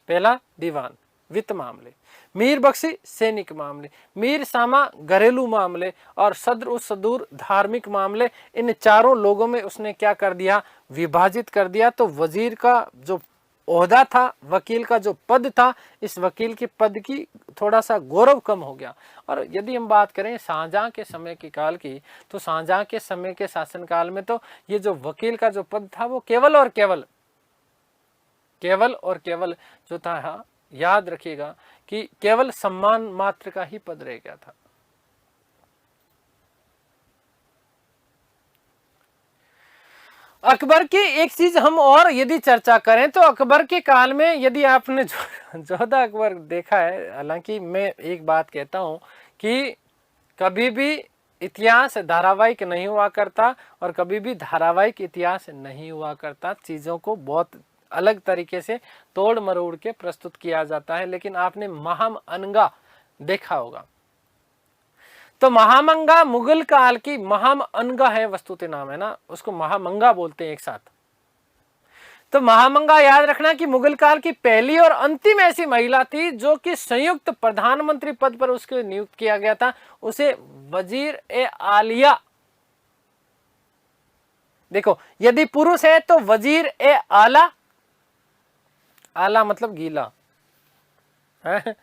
पहला दीवान वित्त मामले, मीर बख्शी सैनिक मामले, मीर सामा घरेलू मामले, और सद्र उस सुदूर धार्मिक मामले। इन 4 लोगों में उसने क्या कर दिया? विभाजित कर दिया। तो वजीर का जो ओहदा था, वकील का जो पद था, इस वकील के पद की थोड़ा सा गौरव कम हो गया। और यदि हम बात करें शाहजहां के समय के काल की, तो शाहजहां के समय के शासनकाल में तो ये जो वकील का जो पद था वो केवल और केवल जो था, याद रखिएगा कि केवल सम्मान मात्र का ही पद रह गया था। अकबर की एक चीज हम और यदि चर्चा करें तो अकबर के काल में, यदि आपने जोधा अकबर देखा है, हालांकि मैं एक बात कहता हूं कि कभी भी इतिहास धारावाहिक नहीं हुआ करता और कभी भी धारावाहिक इतिहास नहीं हुआ करता। चीजों को बहुत अलग तरीके से तोड़ मरोड़ के प्रस्तुत किया जाता है। लेकिन आपने महामंगा देखा होगा, तो महामंगा मुगल काल की महामंगा है, वस्तुतः नाम है ना, उसको महामंगा बोलते हैं एक साथ। तो महामंगा याद रखना कि मुगल काल की पहली और अंतिम ऐसी महिला थी जो कि संयुक्त प्रधानमंत्री पद पर उसको नियुक्त किया गया था। उसे वजीर ए आलिया, देखो यदि पुरुष है तो वजीर ए आला, आला मतलब गीला है?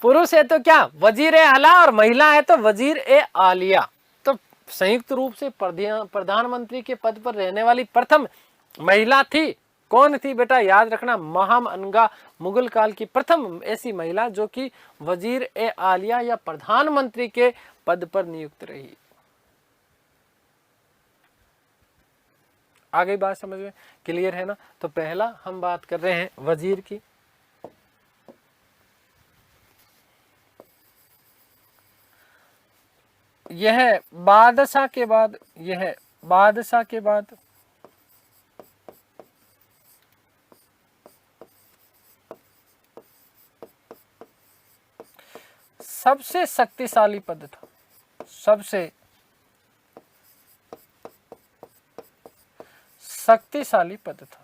पुरुष है तो क्या वजीर ए आला और महिला है तो वजीर ए आलिया। तो संयुक्त रूप से प्रधानमंत्री के पद पर रहने वाली प्रथम महिला थी। कौन थी बेटा, याद रखना, महामंगा, मुगल काल की प्रथम ऐसी महिला जो कि वजीर ए आलिया या प्रधानमंत्री के पद पर नियुक्त रही। आ गई बात समझ में, क्लियर है ना। तो पहला हम बात कर रहे हैं वजीर की। यह बादशाह के बाद, यह बादशाह के बाद सबसे शक्तिशाली पद था, सबसे शक्तिशाली पद था।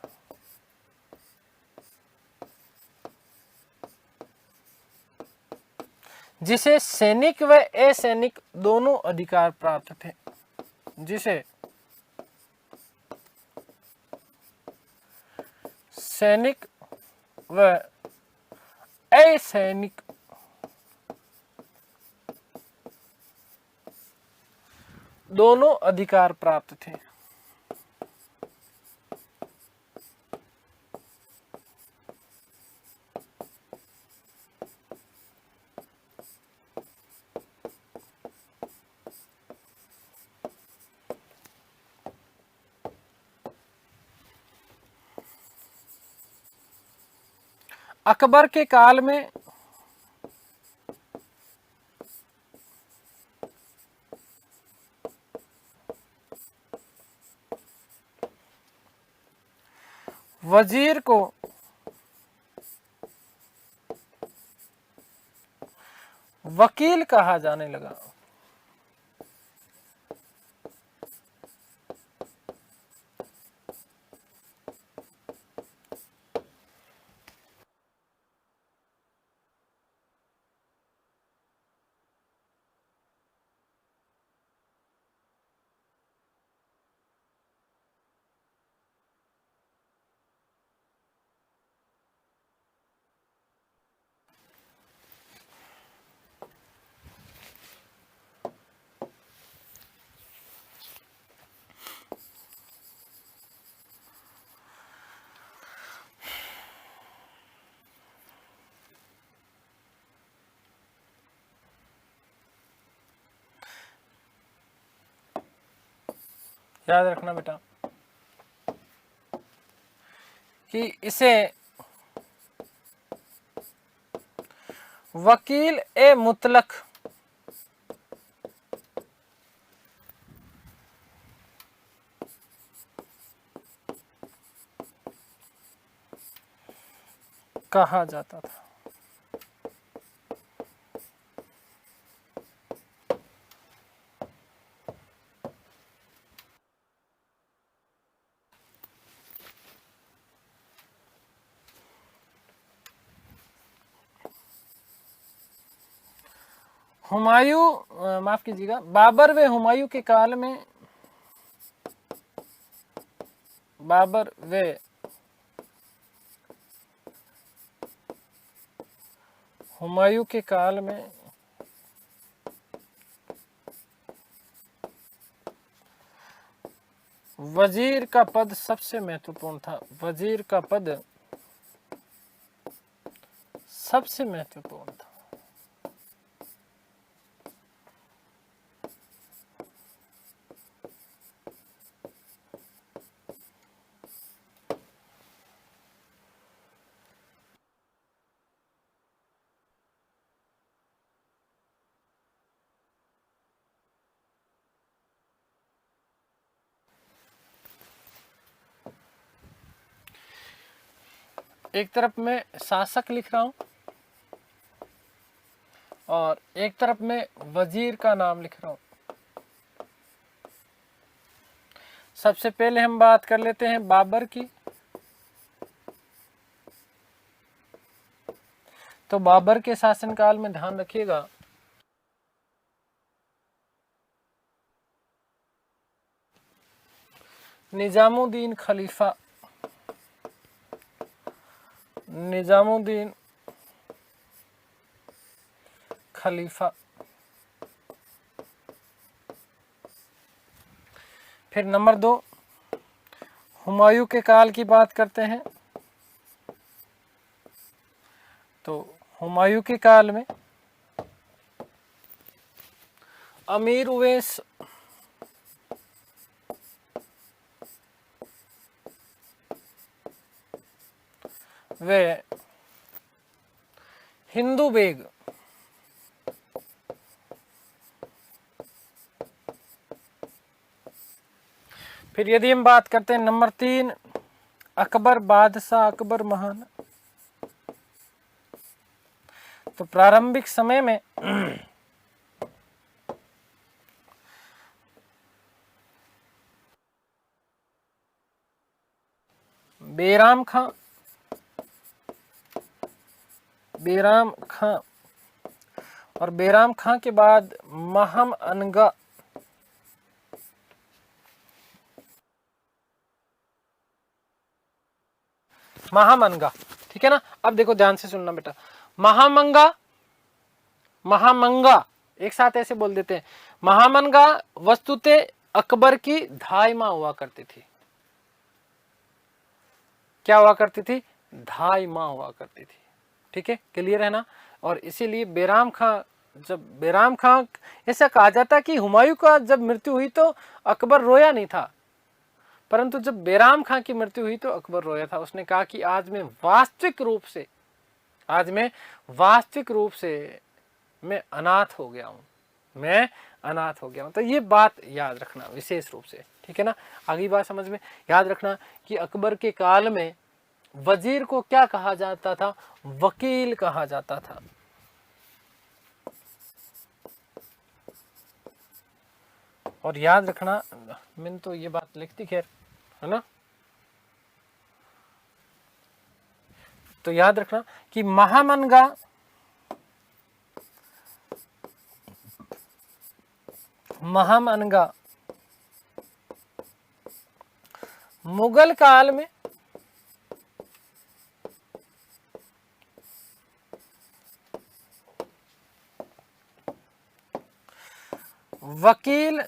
जिसे सैनिक व असैनिक दोनों अधिकार प्राप्त थे, जिसे सैनिक व असैनिक दोनों अधिकार प्राप्त थे। अकबर के काल में वजीर को वकील कहा जाने लगा। याद रखना बेटा कि इसे वकील ए मुतलक कहा जाता था। हुमायूं, माफ कीजिएगा, बाबर व हुमायूं के काल में, बाबर व हुमायूं के काल में वजीर का पद सबसे महत्वपूर्ण था। वजीर का पद सबसे महत्वपूर्ण था। एक तरफ मैं शासक लिख रहा हूं और एक तरफ मैं वजीर का नाम लिख रहा हूं। सबसे पहले हम बात कर लेते हैं बाबर की। तो बाबर के शासनकाल में ध्यान रखिएगा, निजामुद्दीन खलीफा, निजामुद्दीन खलीफा। फिर नंबर 2, हुमायूं के काल की बात करते हैं। तो हुमायूं के काल में अमीर उवैस व हिंदू बेग फिर यदि हम बात करते हैं नंबर 3, अकबर बादशाह, अकबर महान। तो प्रारंभिक समय में बेराम खां, बेराम खां और बेराम खां के बाद महम अनगा, महामंगा। ठीक है ना। अब देखो ध्यान से सुनना बेटा, महामंगा, महामंगा एक साथ ऐसे बोल देते हैं। महामंगा वस्तुतः अकबर की धाई मां हुआ करती थी। क्या हुआ करती थी? धाई मां हुआ करती थी। ठीक है, क्लियर है ना। और इसीलिए बेराम खां, जब बेराम खां, ऐसा कहा जाता कि हुमायूं का जब मृत्यु हुई तो अकबर रोया नहीं था, परंतु जब बेराम खां की मृत्यु हुई तो अकबर रोया था। उसने कहा कि आज मैं वास्तविक रूप से, आज मैं वास्तविक रूप से मैं अनाथ हो गया हूं, मैं अनाथ हो गया हूं। तो ये बात याद रखना विशेष रूप से। ठीक है ना। अगली बात समझ में याद रखना कि अकबर के काल में वजीर को क्या कहा जाता था? वकील कहा जाता था। और याद रखना, मैंने तो ये बात लिखती खैर है ना, तो याद रखना कि महामनगा, महामनगा मुगल काल में वकील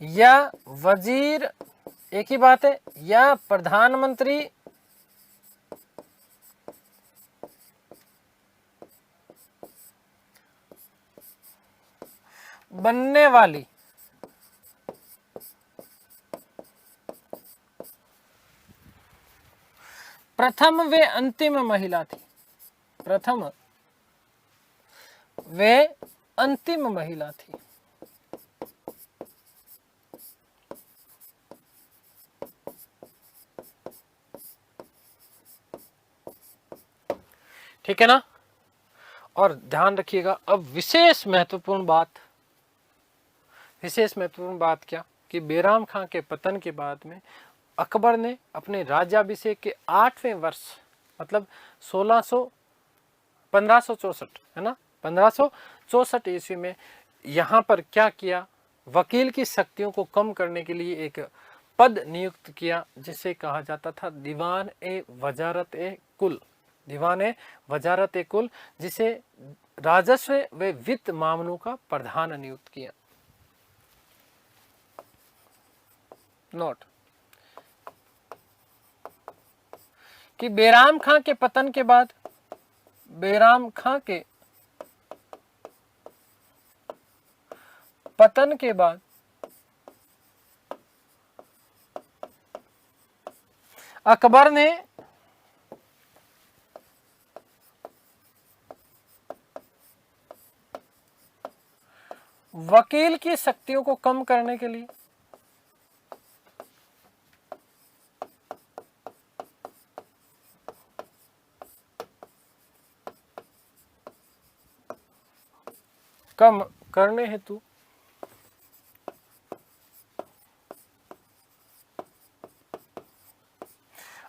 या वजीर एक ही बात है, या प्रधानमंत्री बनने वाली प्रथम वे अंतिम महिला थी। प्रथम वे अंतिम महिला थी। ठीक है ना। और ध्यान रखिएगा, अब विशेष महत्वपूर्ण बात क्या कि बेराम खां के पतन के बाद में अकबर ने अपने राज्याभिषेक के 8वें वर्ष, मतलब 1564 है ना, 1564 ईस्वी में यहाँ पर क्या किया? वकील की शक्तियों को कम करने के लिए एक पद नियुक्त किया, जिसे कहा जाता था दीवान ए वजारत ए कुल। दीवान ए वजारत ए कुल, जिसे राजस्व व वित्त मामलों का प्रधान नियुक्त किया। नोट कि बेराम खां के पतन के बाद, बेराम खां के पतन के बाद अकबर ने वकील की शक्तियों को कम करने के लिए कम करने हेतु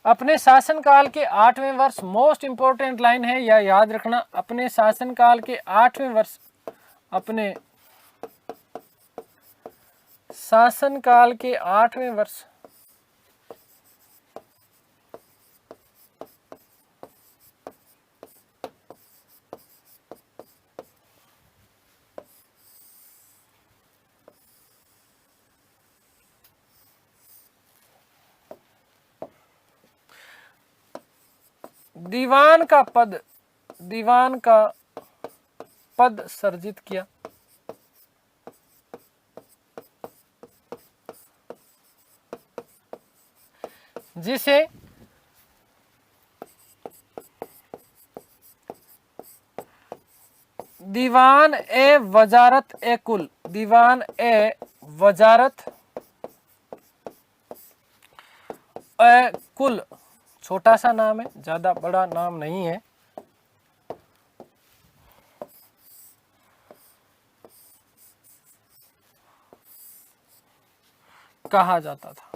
अपने शासनकाल के 8वें वर्ष, मोस्ट इंपोर्टेंट लाइन है या याद रखना, अपने शासनकाल के 8वें वर्ष, अपने शासनकाल के 8वें वर्ष दीवान का पद सर्जित किया। जिसे दीवान ए वजारत ए कुल, दीवान ए वजारत ए कुल, छोटा सा नाम है, ज्यादा बड़ा नाम नहीं है, कहा जाता था।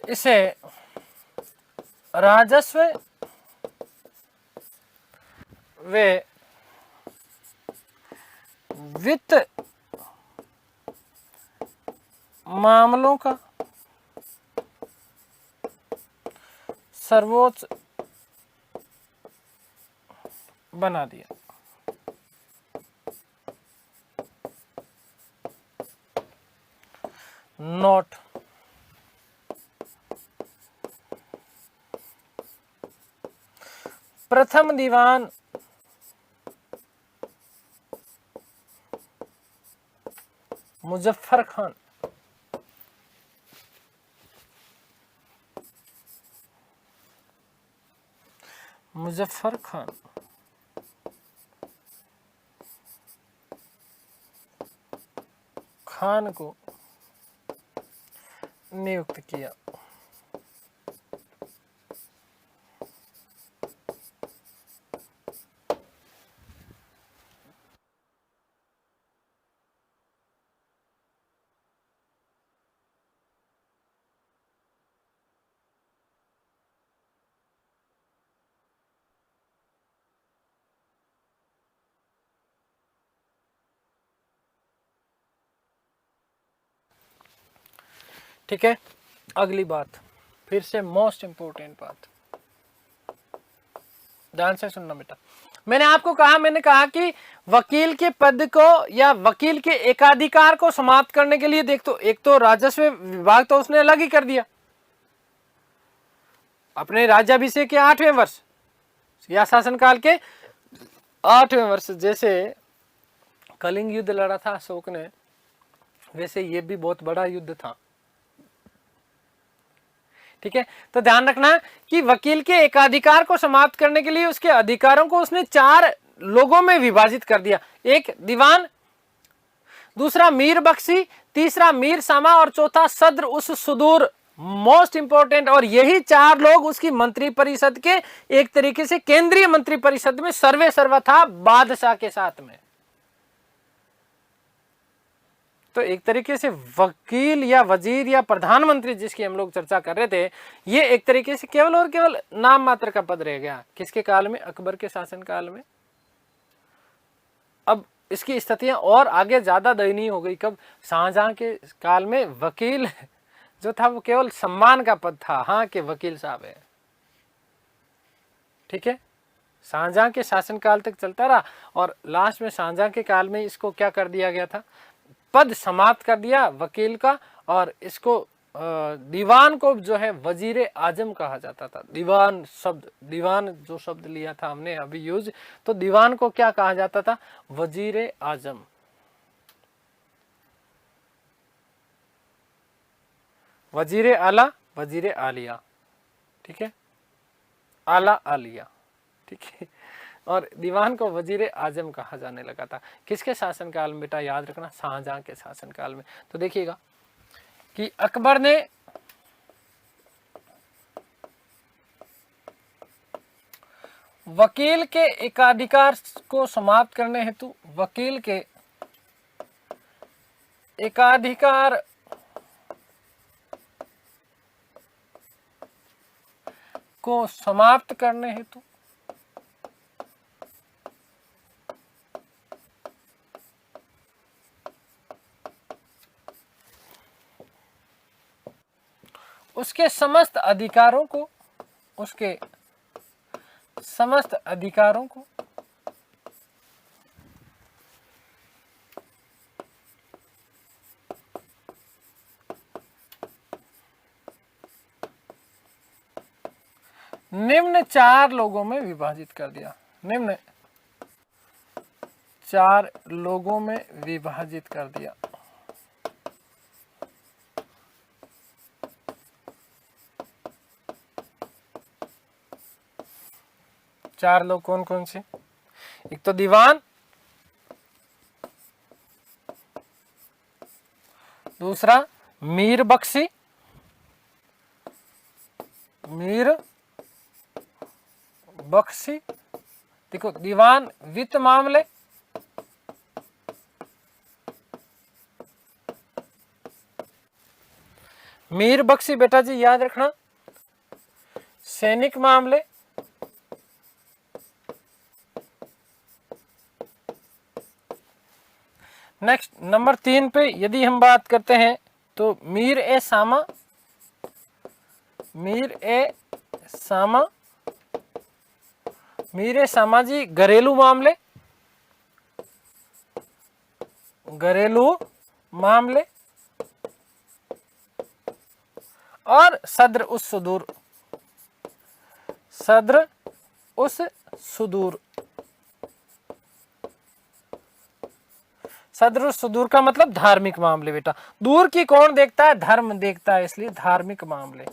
इसे राजस्व व वित्त मामलों का सर्वोच्च बना दिया। नोट, प्रथम दीवान मुजफ्फर खान, मुजफ्फर खान खान को नियुक्त किया। ठीक है, अगली बात, फिर से मोस्ट इंपोर्टेंट बात, ध्यान से सुनना बेटा। मैंने कहा कि वकील के पद को या वकील के एकाधिकार को समाप्त करने के लिए देख, तो एक तो राजस्व विभाग तो उसने अलग ही कर दिया अपने राज्याभिषेक के 8वें वर्ष या शासनकाल के 8वें वर्ष। जैसे कलिंग युद्ध लड़ा था अशोक ने, वैसे ये भी बहुत बड़ा युद्ध था। ठीक है, तो ध्यान रखना कि वकील के एकाधिकार को समाप्त करने के लिए उसके अधिकारों को उसने 4 लोगों में विभाजित कर दिया। एक दीवान, दूसरा मीर बख्शी, तीसरा मीर सामा और चौथा सद्र उस सुदूर। मोस्ट इंपोर्टेंट, और यही 4 लोग उसकी मंत्री परिषद के एक तरीके से केंद्रीय मंत्री परिषद में सर्वे सर्वा था बादशाह के साथ में। तो एक तरीके से वकील या वजीर या प्रधानमंत्री जिसकी हम लोग चर्चा कर रहे थे, ये एक तरीके से केवल और केवल नाम मात्र का पद रह गया। किसके काल में? अकबर के शासन काल में। अब इसकी स्थितियां और आगे ज्यादा दयनीय हो गई। कब? शाहजहां के काल में वकील जो था वो केवल सम्मान का पद था, हाँ कि वकील साहब है। ठीक है, शाहजहां के शासनकाल तक चलता रहा और लास्ट में शाहजहां के काल में इसको क्या कर दिया गया था? पद समाप्त कर दिया वकील का, और इसको दीवान को जो है वजीर आजम कहा जाता था। दीवान शब्द, दीवान जो शब्द लिया था हमने अभी यूज, तो दीवान को क्या कहा जाता था? वजीर आजम। वजीर आला, वजीर आलिया। ठीक है, आला आलिया। ठीक है, और दीवान को वजीर आजम कहा जाने लगा था। किसके शासनकाल में बेटा, याद रखना, शाहजहां के शासनकाल में। तो देखिएगा कि अकबर ने वकील के एकाधिकार को समाप्त करने हेतु वकील के एकाधिकार को समाप्त करने हेतु उसके समस्त अधिकारों को निम्न 4 लोगों में विभाजित कर दिया। निम्न 4 लोगों में विभाजित कर दिया। चार लोग कौन कौन से? एक तो दीवान, दूसरा मीर बख्शी, देखो दीवान वित्त मामले, मीर बख्शी बेटा जी याद रखना सैनिक मामले, नेक्स्ट नंबर 3 पे यदि हम बात करते हैं तो मीर ए सामा जी घरेलू मामले और सद्र उस सुदूर का मतलब धार्मिक मामले बेटा। दूर की कौन देखता है? धर्म देखता है, इसलिए धार्मिक मामले।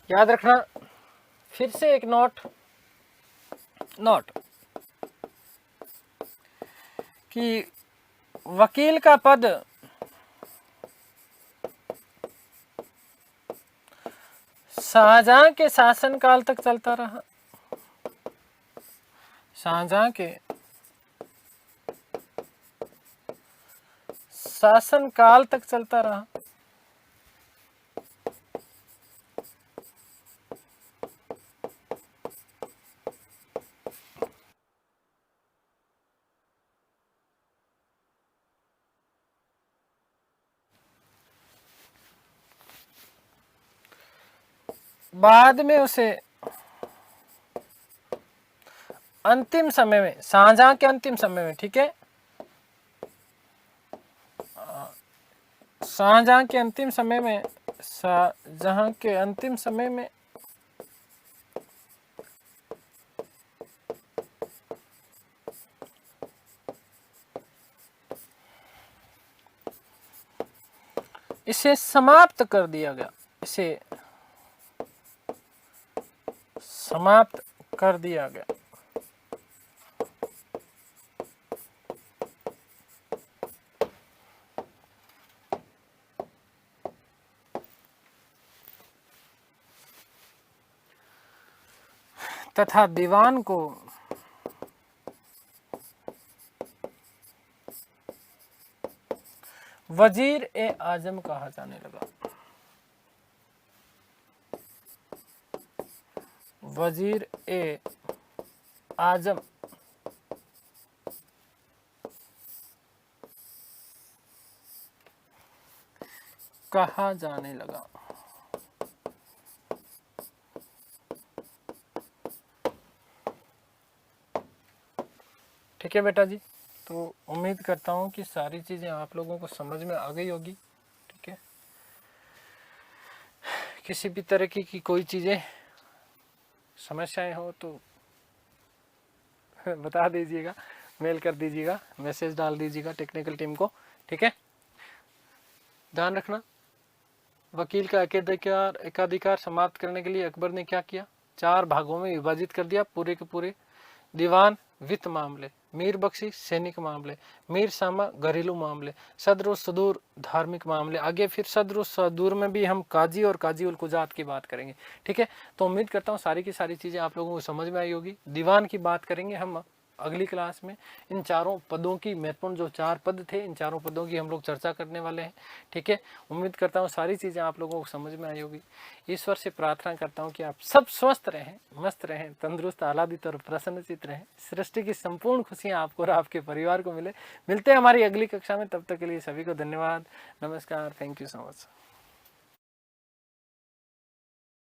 याद रखना, फिर से एक नोट कि वकील का पद शाहजहां के शासनकाल तक चलता रहा। शाहजहां के शासनकाल तक चलता रहा। बाद में उसे अंतिम समय में, शाहजहां के अंतिम समय में, ठीक है, शाहजहां के अंतिम समय में इसे समाप्त कर दिया गया। तथा दीवान को वजीर ए आजम कहा जाने लगा। वजीर ए आजम कहा जाने लगा। ठीक है बेटा जी। तो उम्मीद करता हूँ कि सारी चीज़ें आप लोगों को समझ में आ गई होगी। ठीक है, किसी भी तरह की कोई चीज़ें समस्याएं हो तो बता दीजिएगा, मेल कर दीजिएगा, मैसेज डाल दीजिएगा टेक्निकल टीम को। ठीक है, ध्यान रखना। वकील का एकाधिकार समाप्त करने के लिए अकबर ने क्या किया, 4 भागों में विभाजित कर दिया पूरे के पूरे। दीवान वित्त मामले, मीर बख्शी सैनिक मामले, मीर सामा घरेलू मामले, सदर सदूर धार्मिक मामले। आगे फिर सदर सदूर में भी हम काजी और काजी उल कुजात की बात करेंगे। ठीक है, तो उम्मीद करता हूँ सारी की सारी चीज़ें आप लोगों को समझ में आई होगी। दीवान की बात करेंगे हम अगली क्लास में। इन चारों पदों की महत्वपूर्ण जो 4 पद थे, इन चारों पदों की हम लोग चर्चा करने वाले हैं। ठीक है, उम्मीद करता हूँ सारी चीज़ें आप लोगों को समझ में आई होगी। ईश्वर से प्रार्थना करता हूँ कि आप सब स्वस्थ रहें, मस्त रहें, तंदुरुस्त, आह्लादित और प्रसन्नचित रहें। सृष्टि की संपूर्ण खुशियाँ आपको और आपके परिवार को मिले। मिलते हैं हमारी अगली कक्षा में, तब तक के लिए सभी को धन्यवाद, नमस्कार, थैंक यू सो मच।